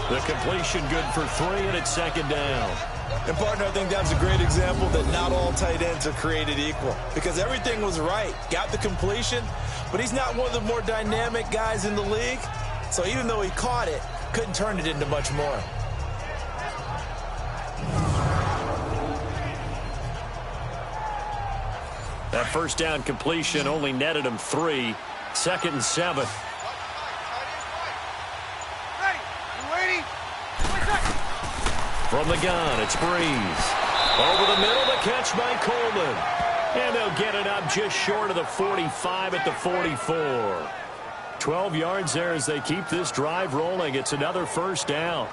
The completion good for 3, and it's 2nd down. And, partner, I think that's a great example that not all tight ends are created equal. Because everything was right. Got the completion, but he's not one of the more dynamic guys in the league. So even though he caught it, couldn't turn it into much more. That first down completion only netted him 3. 2nd and 7. From the gun, it's Brees. Over the middle, the catch by Coleman. And they'll get it up just short of the 45 at the 44. 12 yards there as they keep this drive rolling. It's another 1st down.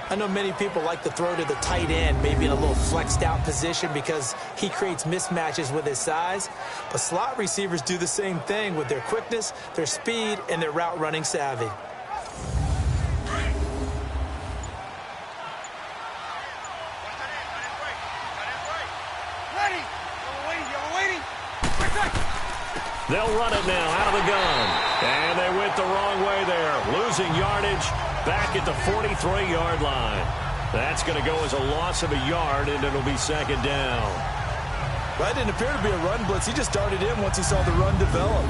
I know many people like to throw to the tight end, maybe in a little flexed out position because he creates mismatches with his size. But slot receivers do the same thing with their quickness, their speed, and their route running savvy. They'll run it now out of the gun. And they went the wrong way there. Losing yardage back at the 43-yard line. That's going to go as a loss of a yard, and it'll be 2nd down. That didn't appear to be a run blitz. He just darted in once he saw the run develop.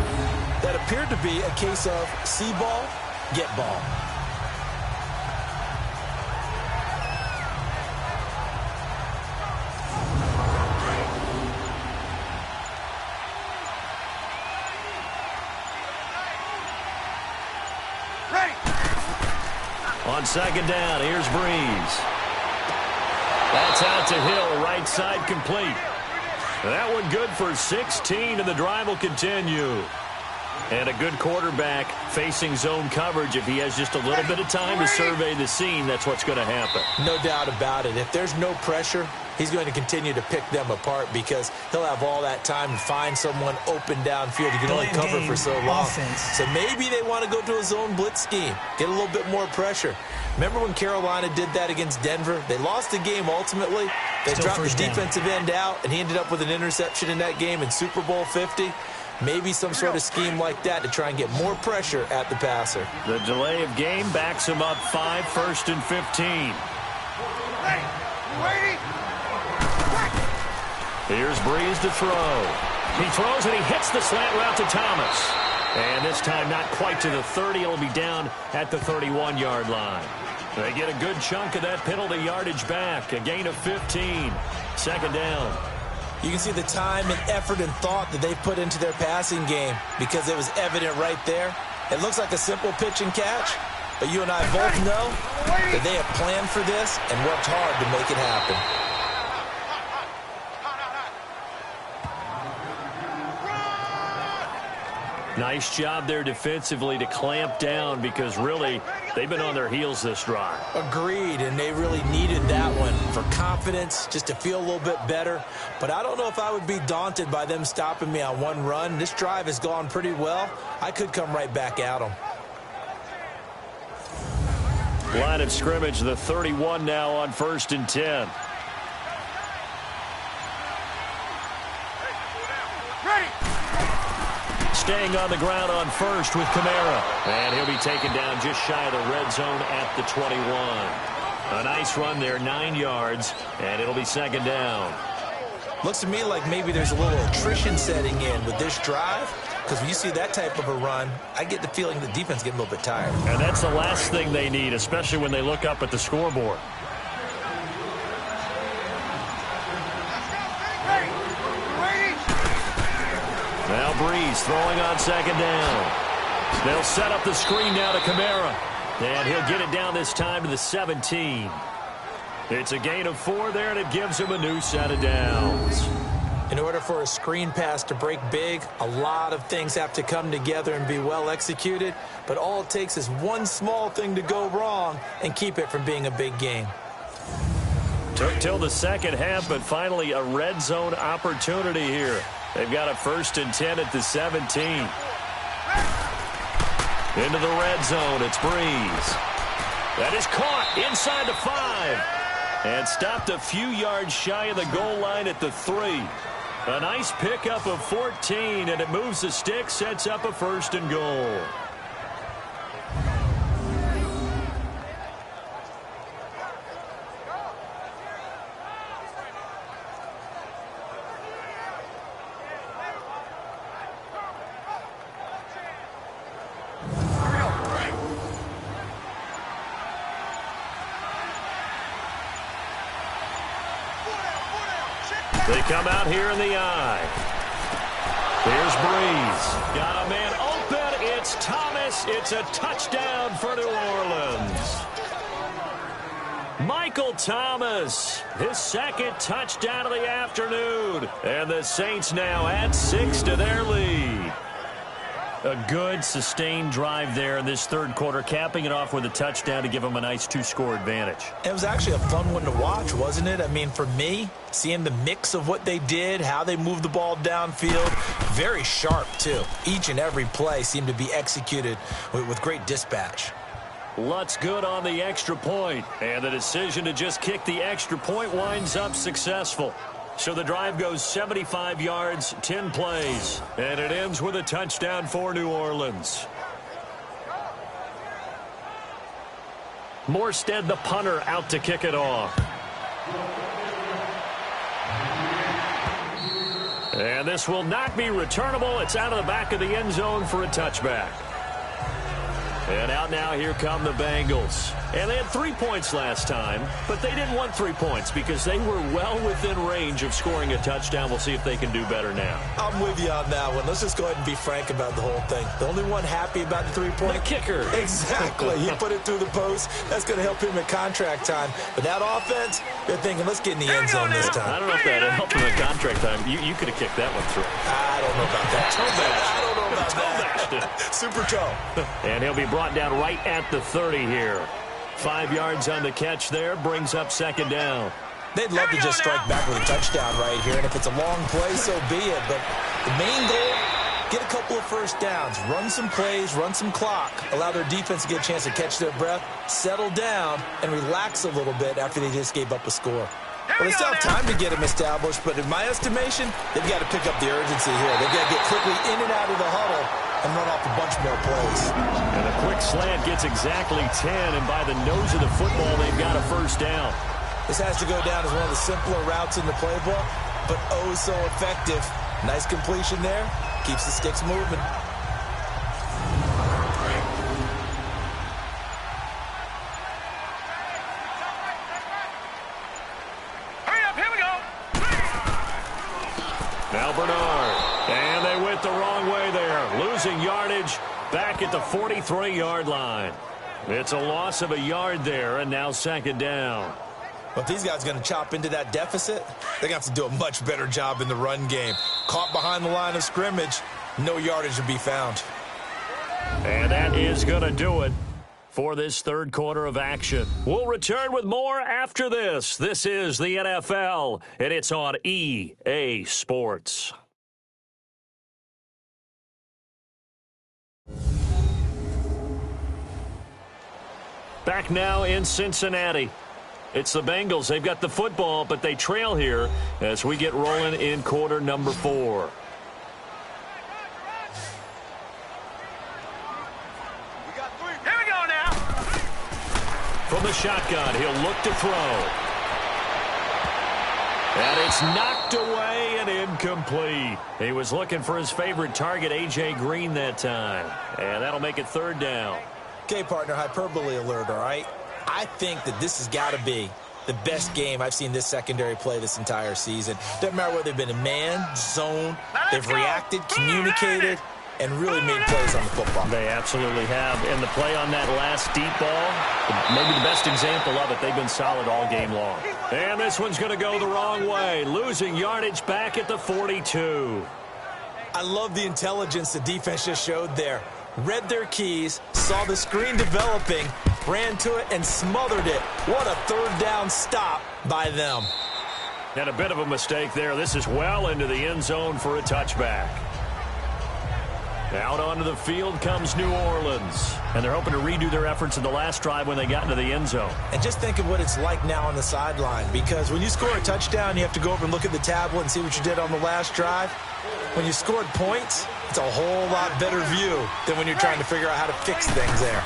That appeared to be a case of see ball, get ball. On 2nd down, here's Brees. That's out to Hill, right side complete. That one good for 16, and the drive will continue. And a good quarterback facing zone coverage. If he has just a little bit of time to survey the scene, that's what's going to happen. No doubt about it. If there's no pressure, he's going to continue to pick them apart because he'll have all that time to find someone open downfield. He can only cover for so long. So maybe they want to go to a zone blitz scheme, get a little bit more pressure. Remember when Carolina did that against Denver? They lost the game ultimately. They dropped the defensive end out, and he ended up with an interception in that game in Super Bowl 50. Maybe some sort of scheme like that to try and get more pressure at the passer. The delay of game backs him up 5, 1st and 15. Here's Brees to throw. He throws and he hits the slant route to Thomas. And this time not quite to the 30. It'll be down at the 31-yard line. They get a good chunk of that penalty yardage back. A gain of 15. 2nd down. You can see the time and effort and thought that they put into their passing game because it was evident right there. It looks like a simple pitch and catch, but you and I both know that they have planned for this and worked hard to make it happen. Nice job there defensively to clamp down because really they've been on their heels this drive. Agreed, and they really needed that one for confidence, just to feel a little bit better. But I don't know if I would be daunted by them stopping me on one run. This drive has gone pretty well. I could come right back at them. Line of scrimmage, the 31 now on 1st and 10. Staying on the ground on 1st with Kamara. And he'll be taken down just shy of the red zone at the 21. A nice run there, 9 yards, and it'll be 2nd down. Looks to me like maybe there's a little attrition setting in with this drive, because when you see that type of a run, I get the feeling the defense getting a little bit tired. And that's the last thing they need, especially when they look up at the scoreboard. Now Brees throwing on 2nd down. They'll set up the screen now to Kamara. And he'll get it down this time to the 17. It's a gain of 4 there, and it gives him a new set of downs. In order for a screen pass to break big, a lot of things have to come together and be well executed, but all it takes is one small thing to go wrong and keep it from being a big game. Took till the second half, but finally a red zone opportunity here. They've got a 1st and 10 at the 17. Into the red zone, it's Breeze. That is caught inside the 5. And stopped a few yards shy of the goal line at the 3. A nice pickup of 14, and it moves the stick, sets up a 1st and goal. They come out here in the eye. Here's Breeze. Got a man open. It's Thomas. It's a touchdown for New Orleans. Michael Thomas, his 2nd touchdown of the afternoon. And the Saints now add 6 to their lead. A good, sustained drive there in this 3rd quarter, capping it off with a touchdown to give them a nice 2-score advantage. It was actually a fun one to watch, wasn't it? I mean, for me, seeing the mix of what they did, how they moved the ball downfield, very sharp, too. Each and every play seemed to be executed with great dispatch. Lutz good on the extra point, and the decision to just kick the extra point winds up successful. So the drive goes 75 yards, 10 plays, and it ends with a touchdown for New Orleans. Morstead, the punter, out to kick it off. And this will not be returnable. It's out of the back of the end zone for a touchback. And out now, here come the Bengals. And they had 3 points last time, but they didn't want 3 points because they were well within range of scoring a touchdown. We'll see if they can do better now. I'm with you on that one. Let's just go ahead and be frank about the whole thing. The only one happy about the 3-point? The kicker. Exactly. He put it through the post. That's going to help him at contract time. But that offense, they're thinking, let's get in the end zone this time. I don't know if that helped him at contract time. You could have kicked that one through. I don't know about that. I don't know about that. Super toe. And he'll be brought down right at the 30 here. 5 yards on the catch there, brings up 2nd down. They'd love to just strike back with a touchdown right here, and if it's a long play, so be it. But the main goal, get a couple of 1st downs, run some plays, run some clock, allow their defense to get a chance to catch their breath, settle down, and relax a little bit after they just gave up a score. Well, they still have time to get them established, but in my estimation, they've got to pick up the urgency here. They've got to get quickly in and out of the huddle and run off a bunch more plays. And a quick slant gets exactly 10, and by the nose of the football, they've got a 1st down. This has to go down as one of the simpler routes in the playbook, but oh so effective. Nice completion there. Keeps the sticks moving. Hurry up, here we go. Now Bernard. And they went the wrong way there. Losing yardage back at the 43-yard line. It's a loss of a yard there, and now 2nd down. But if these guys are going to chop into that deficit, they're going to have to do a much better job in the run game. Caught behind the line of scrimmage, no yardage to be found. And that is going to do it for this 3rd quarter of action. We'll return with more after this. This is the NFL, and it's on EA Sports. Back now in Cincinnati. It's the Bengals. They've got the football, but they trail here as we get rolling in quarter number 4. Here we go now. From the shotgun, he'll look to throw. And it's knocked away and incomplete. He was looking for his favorite target, A.J. Green, that time. And that'll make it 3rd down. Okay, partner, hyperbole alert, all right? I think that this has got to be the best game I've seen this secondary play this entire season. Doesn't matter whether they've been in man, zone, they've reacted, communicated. and really made plays on the football. They absolutely have. And the play on that last deep ball, maybe the best example of it, they've been solid all game long. And this one's going to go the wrong way, losing yardage back at the 42. I love the intelligence the defense just showed there. Read their keys, saw the screen developing, ran to it, and smothered it. What a third down stop by them. And a bit of a mistake there. This is well into the end zone for a touchback. Out onto the field comes New Orleans. And they're hoping to redo their efforts in the last drive when they got into the end zone. And just think of what it's like now on the sideline. Because when you score a touchdown, you have to go over and look at the tablet and see what you did on the last drive. When you scored points, it's a whole lot better view than when you're trying to figure out how to fix things there.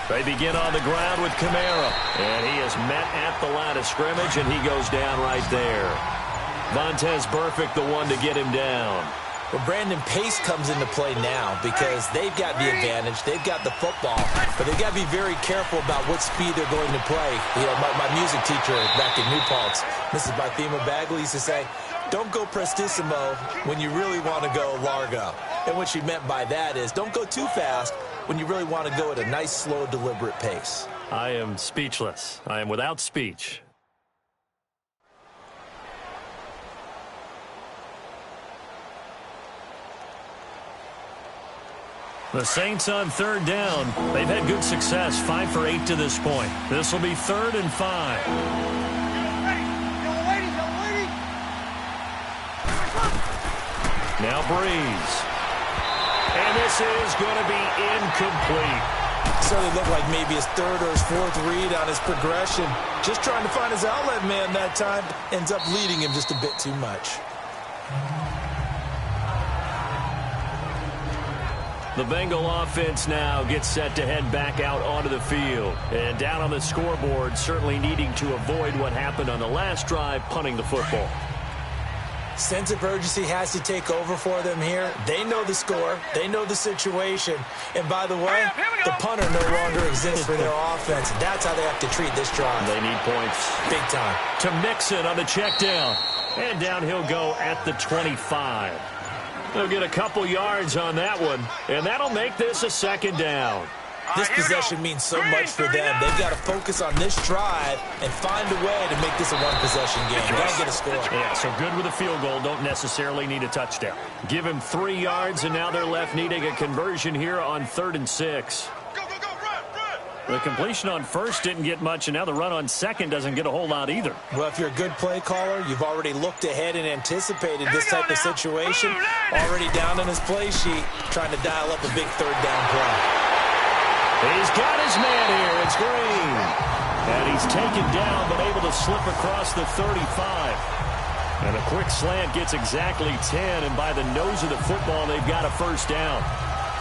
They begin on the ground with Kamara. And he is met at the line of scrimmage, and he goes down right there. Vontaze Burfict, the one to get him down. Well, Brandon, pace comes into play now because they've got the advantage. They've got the football, but they've got to be very careful about what speed they're going to play. You know, my music teacher back in New Paltz, Mrs. Bathema Bagley, used to say, don't go prestissimo when you really want to go largo. And what she meant by that is don't go too fast when you really want to go at a nice, slow, deliberate pace. I am speechless. I am without speech. The Saints on third down. They've had good success, 5 for 8 to this point. This will be 3rd and 5. Now Breeze. And this is going to be incomplete. Certainly looked like maybe his 3rd or his 4th read on his progression. Just trying to find his outlet man that time. Ends up leading him just a bit too much. The Bengal offense now gets set to head back out onto the field. And down on the scoreboard, certainly needing to avoid what happened on the last drive, punting the football. Sense of urgency has to take over for them here. They know the score. They know the situation. And by the way, the punter no longer exists for their offense. That's how they have to treat this drive. They need points. Big time. To Mixon on the check down. And down he'll go at the 25. They'll get a couple yards on that one, and that'll make this a 2nd down. This possession means so much for them. They've got to focus on this drive and find a way to make this a one-possession game. Got to get a score. Yeah, so good with a field goal. Don't necessarily need a touchdown. Give him 3 yards, and now they're left needing a conversion here on 3rd and 6. The completion on first didn't get much, and now the run on second doesn't get a whole lot either. Well, if you're a good play caller, you've already looked ahead and anticipated this type of situation. Already down on his play sheet, trying to dial up a big 3rd down play. He's got his man here. It's Green. And he's taken down, but able to slip across the 35. And a quick slant gets exactly 10, and by the nose of the football, they've got a 1st down.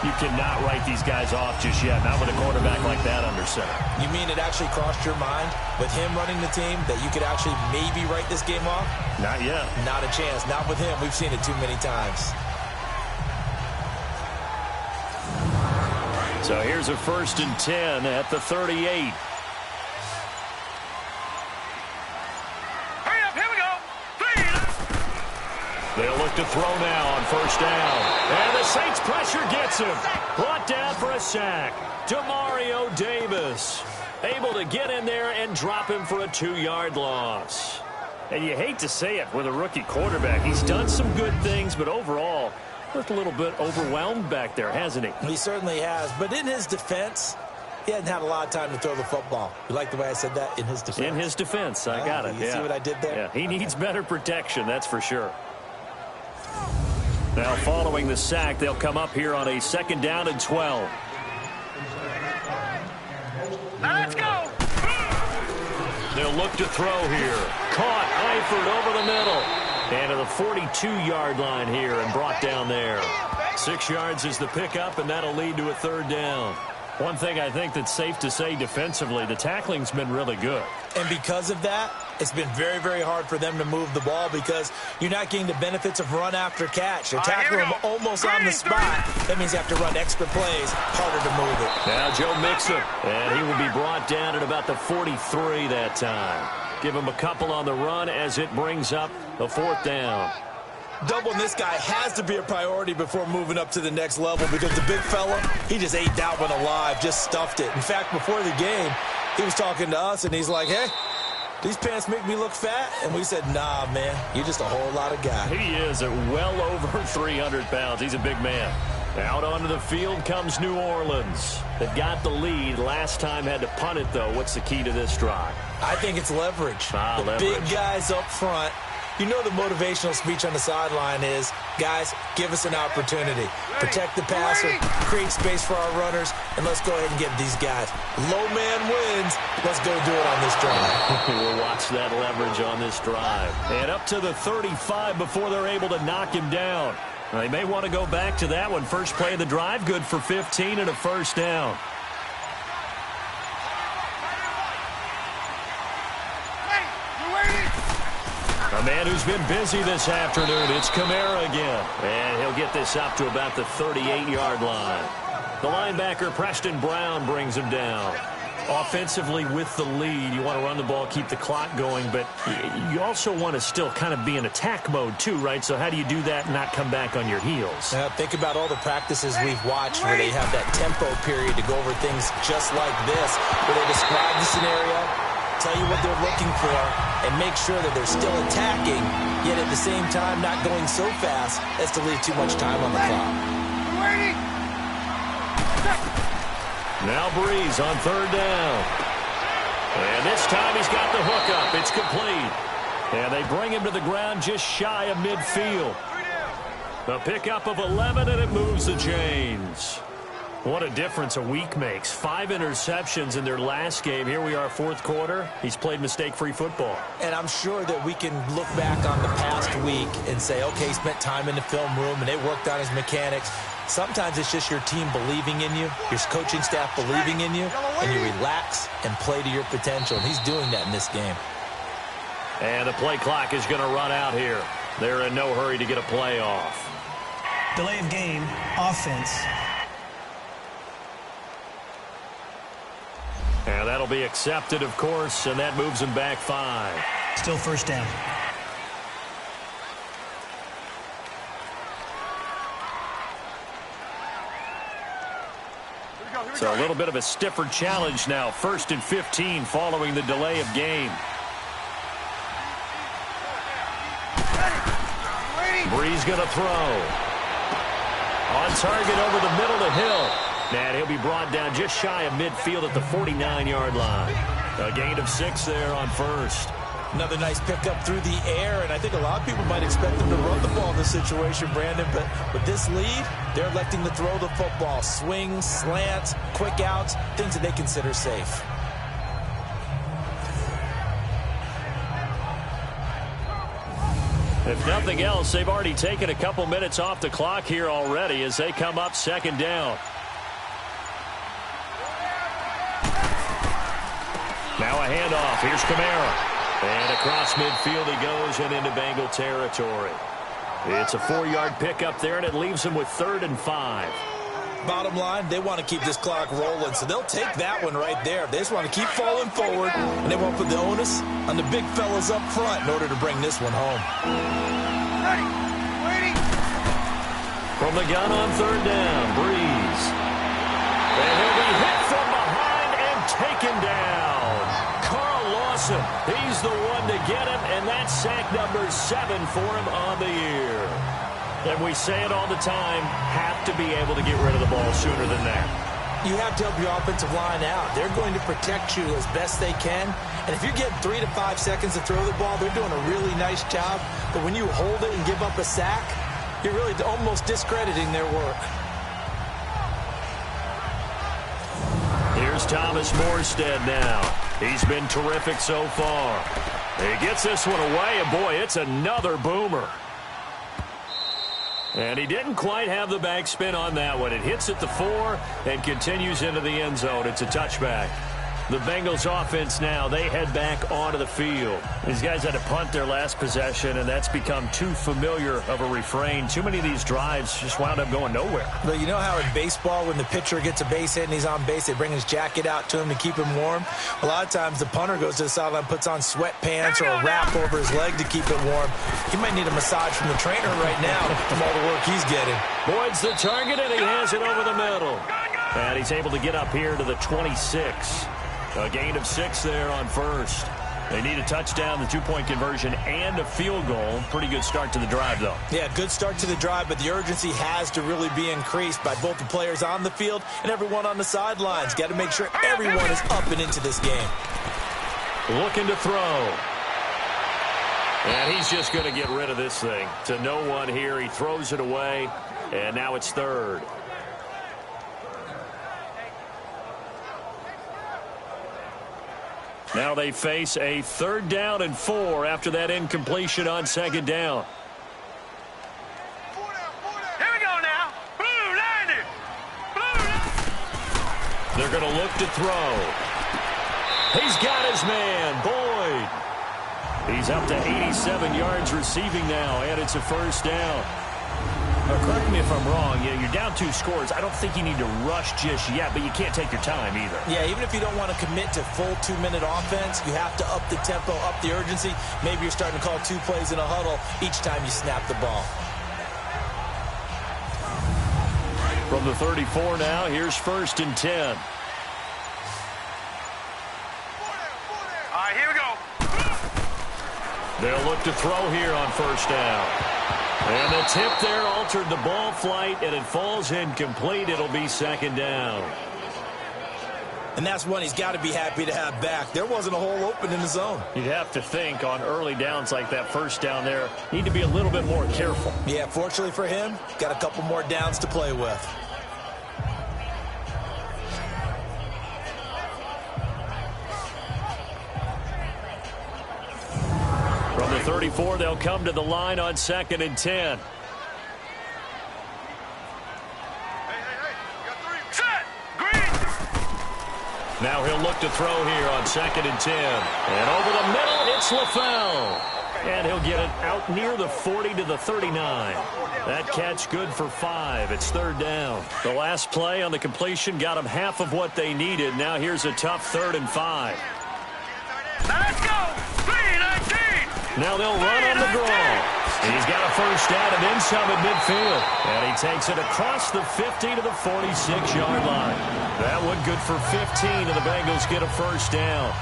You cannot write these guys off just yet, not with a quarterback like that under center. You mean it actually crossed your mind with him running the team that you could actually maybe write this game off? Not yet. Not a chance. Not with him. We've seen it too many times. So here's a 1st and 10 at the 38. Hurry up, here we go. They'll look to throw now on 1st down. And the Saints pressure gets him. Brought down for a sack. Demario Davis able to get in there and drop him for a 2-yard loss. And you hate to say it with a rookie quarterback. He's done some good things, but overall, looked a little bit overwhelmed back there, hasn't he? He certainly has. But in his defense, he hasn't had a lot of time to throw the football. You like the way I said that? In his defense. In his defense. I got it. You see what I did there? Yeah, he needs better protection, that's for sure. Now, following the sack, they'll come up here on a 2nd down and 12. Let's go. They'll look to throw here. Caught, Eifert over the middle. And to the 42-yard line here and brought down there. 6 yards is the pickup, and that'll lead to a 3rd down. One thing I think that's safe to say defensively, the tackling's been really good. And because of that, it's been very, very hard for them to move the ball because you're not getting the benefits of run after catch. They're tackling him almost on the spot. That means you have to run extra plays, harder to move it. Now Joe Mixon, and he will be brought down at about the 43 that time. Give him a couple on the run as it brings up the 4th down. Doubling this guy has to be a priority before moving up to the next level because the big fella, he just ate that one alive, just stuffed it. In fact, before the game, he was talking to us, and he's like, hey, these pants make me look fat? And we said, nah, man, you're just a whole lot of guy. He is at well over 300 pounds. He's a big man. Out onto the field comes New Orleans. They've got the lead. Last time had to punt it, though. What's the key to this drive? I think it's leverage. Leverage. Big guys up front. You know the motivational speech on the sideline is, guys, give us an opportunity. Protect the passer, create space for our runners, and let's go ahead and get these guys. Low man wins. Let's go do it on this drive. We'll watch that leverage on this drive. And up to the 35 before they're able to knock him down. They may want to go back to that one. First play of the drive, good for 15 and a first down. A man who's been busy this afternoon, it's Kamara again. And he'll get this up to about the 38-yard line. The linebacker, Preston Brown, brings him down. Offensively with the lead, you want to run the ball, keep the clock going, but you also want to still kind of be in attack mode too, right? So how do you do that and not come back on your heels? Think about all the practices we've watched where they have that tempo period to go over things just like this, where they describe the scenario, tell you what they're looking for, and make sure that they're still attacking, yet at the same time not going so fast as to leave too much time on the clock. Now Breeze on third down. And this time he's got the hook up. It's complete. And they bring him to the ground just shy of midfield. A pickup of 11, and it moves the chains. What a difference a week makes. 5 interceptions in their last game. Here we are, fourth quarter. He's played mistake-free football. And I'm sure that we can look back on the past week and say, okay, he spent time in the film room and they worked on his mechanics. Sometimes it's just your team believing in you, your coaching staff believing in you, and you relax and play to your potential. And he's doing that in this game. And the play clock is going to run out here. They're in no hurry to get a play off. Delay of game, offense. And that'll be accepted, of course, and that moves him back 5. Still first down. So a little bit of a stiffer challenge now. 1st and 15 following the delay of game. Breeze going to throw. On target over the middle to Hill. And he'll be brought down just shy of midfield at the 49-yard line. A gain of 6 there on first. Another nice pickup through the air, and I think a lot of people might expect them to run the ball in this situation, Brandon, but with this lead, they're electing to throw the football. Swings, slants, quick outs, things that they consider safe. If nothing else, they've already taken a couple minutes off the clock here already as they come up second down. Now a handoff. Here's Kamara. And across midfield he goes and into Bengal territory. It's a 4-yard pickup there, and it leaves him with 3rd and 5. Bottom line, they want to keep this clock rolling, so they'll take that one right there. They just want to keep falling forward, and they won't put the onus on the big fellas up front in order to bring this one home. From the gun on 3rd down, Breeze. And he'll be hit from behind and taken down. He's the one to get him, and that's sack number 7 for him on the year. And we say it all the time, have to be able to get rid of the ball sooner than that. You have to help your offensive line out. They're going to protect you as best they can. And if you're getting 3 to 5 seconds to throw the ball, they're doing a really nice job. But when you hold it and give up a sack, you're really almost discrediting their work. Here's Thomas Morstead now. He's been terrific so far. He gets this one away, and boy, it's another boomer. And he didn't quite have the backspin on that one. It hits at the 4 and continues into the end zone. It's a touchback. The Bengals offense now, they head back onto the field. These guys had to punt their last possession, and that's become too familiar of a refrain. Too many of these drives just wound up going nowhere. But you know how in baseball, when the pitcher gets a base hit and he's on base, they bring his jacket out to him to keep him warm? A lot of times the punter goes to the sideline, puts on sweatpants or a wrap over his leg to keep it warm. He might need a massage from the trainer right now from all the work he's getting. Boyd's the target, and he has it over the middle. And he's able to get up here to the 26. A gain of 6 there on first. They need a touchdown, the two-point conversion, and a field goal. Pretty good start to the drive, though. Yeah, good start to the drive, but the urgency has to really be increased by both the players on the field and everyone on the sidelines. Got to make sure everyone is up and into this game. Looking to throw. And he's just going to get rid of this thing. To no one here. He throws it away, and now it's third. Now they face a 3rd down and 4 after that incompletion on 2nd down. Here we go now. Blue landed. They're going to look to throw. He's got his man, Boyd. He's up to 87 yards receiving now, and it's a 1st down. Now, correct me if I'm wrong. You're down 2 scores. I don't think you need to rush just yet, but you can't take your time either. Yeah, even if you don't want to commit to full 2-minute offense, you have to up the tempo, up the urgency. Maybe you're starting to call 2 plays in a huddle each time you snap the ball. From the 34 now, here's 1st and 10. All right, here we go. They'll look to throw here on 1st down. And the tip there altered the ball flight, and it falls incomplete. It'll be 2nd down. And that's one he's got to be happy to have back. There wasn't a hole open in the zone. You'd have to think on early downs like that 1st down there, need to be a little bit more careful. Yeah, fortunately for him, got a couple more downs to play with. From the 34, they'll come to the line on 2nd and 10. Set. Green. Now he'll look to throw here on 2nd and 10. And over the middle, it's LaFell. And he'll get it out near the 40 to the 39. That catch good for 5. It's 3rd down. The last play on the completion got them half of what they needed. Now here's a tough 3rd and 5. Now let's go. 3-19. Now they'll run on the draw. He's got a 1st down and then some at midfield. And he takes it across the 50 to the 46-yard line. That one good for 15, and the Bengals get a 1st down.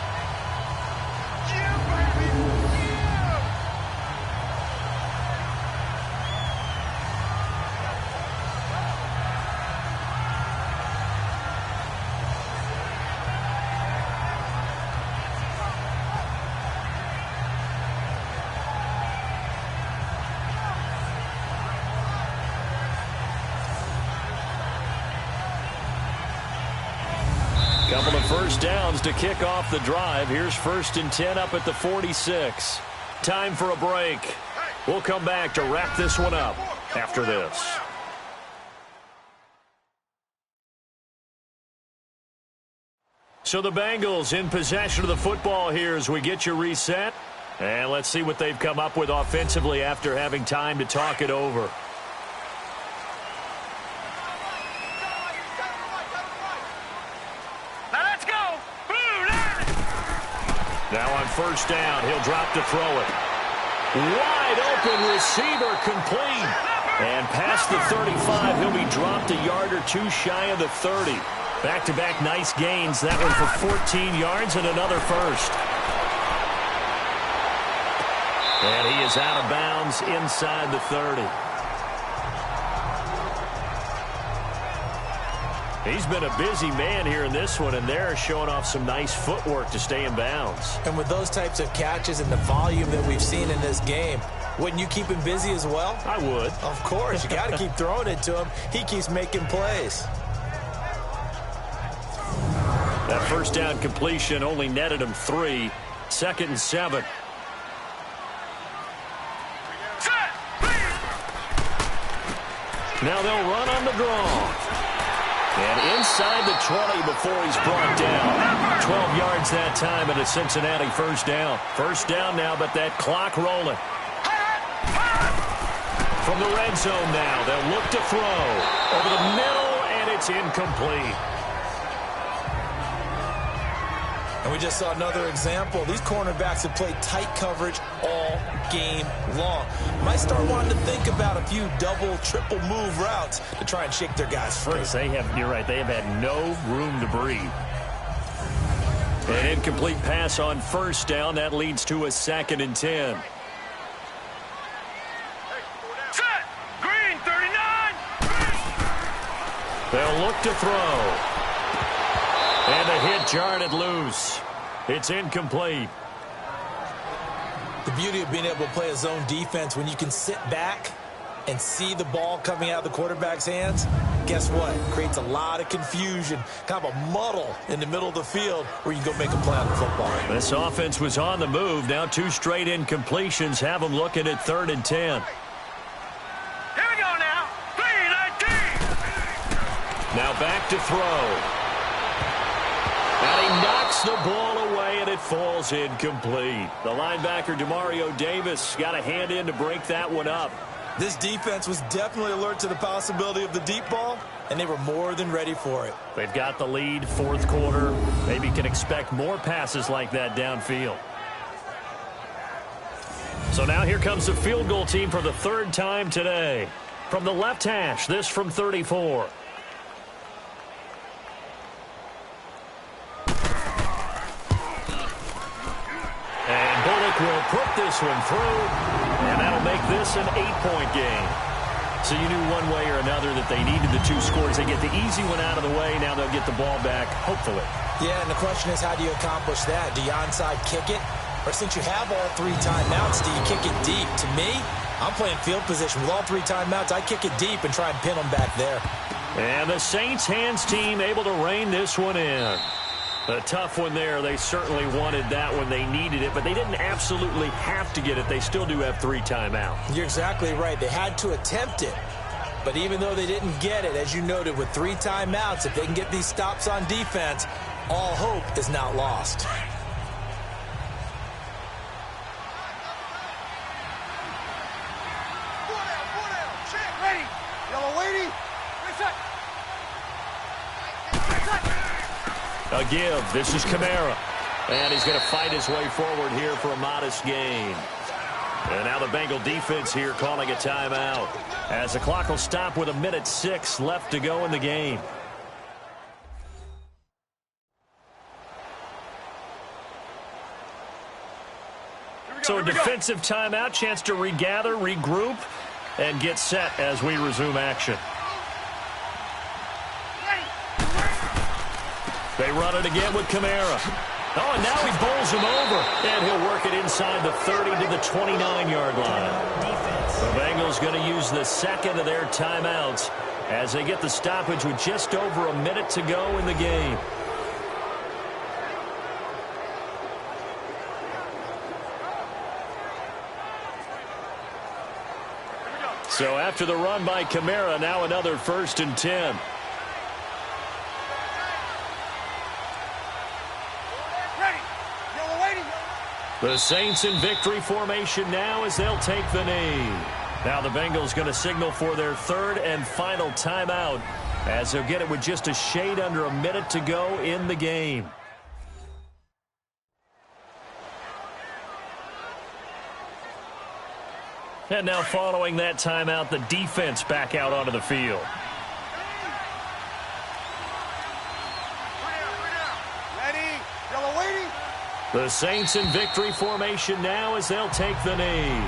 Couple of 1st downs to kick off the drive. Here's 1st and 10 up at the 46. Time for a break. We'll come back to wrap this one up after this. So the Bengals in possession of the football here as we get you reset. And let's see what they've come up with offensively after having time to talk it over. Now on 1st down, he'll drop to throw it. Wide open receiver complete. And past the 35, he'll be dropped a yard or 2 shy of the 30. Back-to-back nice gains. That one for 14 yards and another 1st. And he is out of bounds inside the 30. He's been a busy man here in this one, and they're showing off some nice footwork to stay in bounds. And with those types of catches and the volume that we've seen in this game, wouldn't you keep him busy as well? I would. Of course. You got to keep throwing it to him. He keeps making plays. That 1st down completion only netted him 3. 2nd and 7. Now they'll run on the draw. And inside the 20 before he's brought down. 12 yards that time and a Cincinnati first down. First down now, but that clock rolling. From the red zone now, they'll look to throw. Over the middle, and it's incomplete. And we just saw another example. These cornerbacks have played tight coverage all game long. Might start wanting to think about a few double, triple move routes to try and shake their guys free. You're right, they have had no room to breathe. An incomplete pass on first down. That leads to a 2nd and 10. Set. Green, 39. They'll look to throw. And a hit jarred it loose. It's incomplete. The beauty of being able to play a zone defense when you can sit back and see the ball coming out of the quarterback's hands, guess what? Creates a lot of confusion, kind of a muddle in the middle of the field where you can go make a play on the football. This offense was on the move. Now 2 straight incompletions have them looking at 3rd and 10. Here we go now. 3-19. Now back to throw. And he knocks the ball away, and it falls incomplete. The linebacker, Demario Davis, got a hand in to break that one up. This defense was definitely alert to the possibility of the deep ball, and they were more than ready for it. They've got the lead, 4th quarter. Maybe can expect more passes like that downfield. So now here comes the field goal team for the 3rd time today. From the left hash, this from 34. Will put this one through, and that'll make this an 8-point game. So you knew one way or another that they needed the 2 scores. They get the easy one out of the way. Now they'll get the ball back, hopefully. Yeah, and the question is, how do you accomplish that? Do you onside kick it? Or since you have all 3 timeouts, do you kick it deep? To me, I'm playing field position. With all 3 timeouts, I kick it deep and try and pin them back there. And the Saints hands team able to rein this one in. A tough one there. They certainly wanted that when they needed it, but they didn't absolutely have to get it. They still do have 3 timeouts. You're exactly right. They had to attempt it. But even though they didn't get it, as you noted, with 3 timeouts, if they can get these stops on defense, all hope is not lost. Ready. Yellow waiting. Reset. A give. This is Kamara. And he's going to fight his way forward here for a modest gain. And now the Bengal defense here calling a timeout, as the clock will stop with 1:06 left to go in the game. So a defensive timeout, chance to regather, regroup, and get set as we resume action. They run it again with Kamara. Oh, and now he bowls him over. And he'll work it inside the 30 to the 29-yard line. The Bengals going to use the 2nd of their timeouts as they get the stoppage with just over a minute to go in the game. So after the run by Kamara, now another 1st and 10. The Saints in victory formation now as they'll take the knee. Now the Bengals going to signal for their 3rd and final timeout as they'll get it with just a shade under a minute to go in the game. And now following that timeout, the defense back out onto the field. The Saints in victory formation now as they'll take the knee.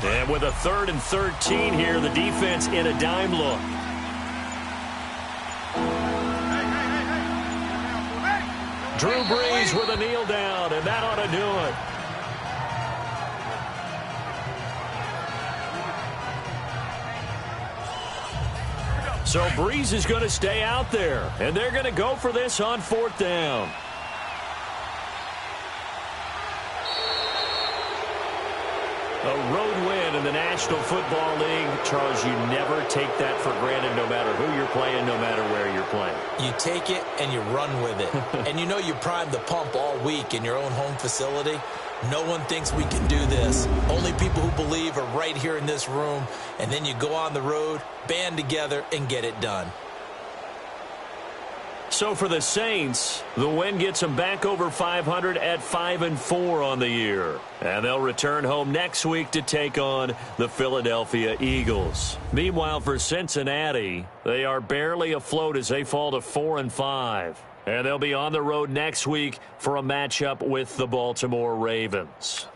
And with a 3rd and 13 here, the defense in a dime look. Drew Brees with a kneel down, and that ought to do it. So Brees is going to stay out there, and they're going to go for this on 4th down. A road National Football League, Charles, you never take that for granted no matter who you're playing, no matter where you're playing. You take it and you run with it. And you know you primed the pump all week in your own home facility. No one thinks we can do this. Only people who believe are right here in this room. And then you go on the road, band together, and get it done. So for the Saints, the win gets them back over 500 at 5-4 on the year. And they'll return home next week to take on the Philadelphia Eagles. Meanwhile, for Cincinnati, they are barely afloat as they fall to 4-5. And they'll be on the road next week for a matchup with the Baltimore Ravens.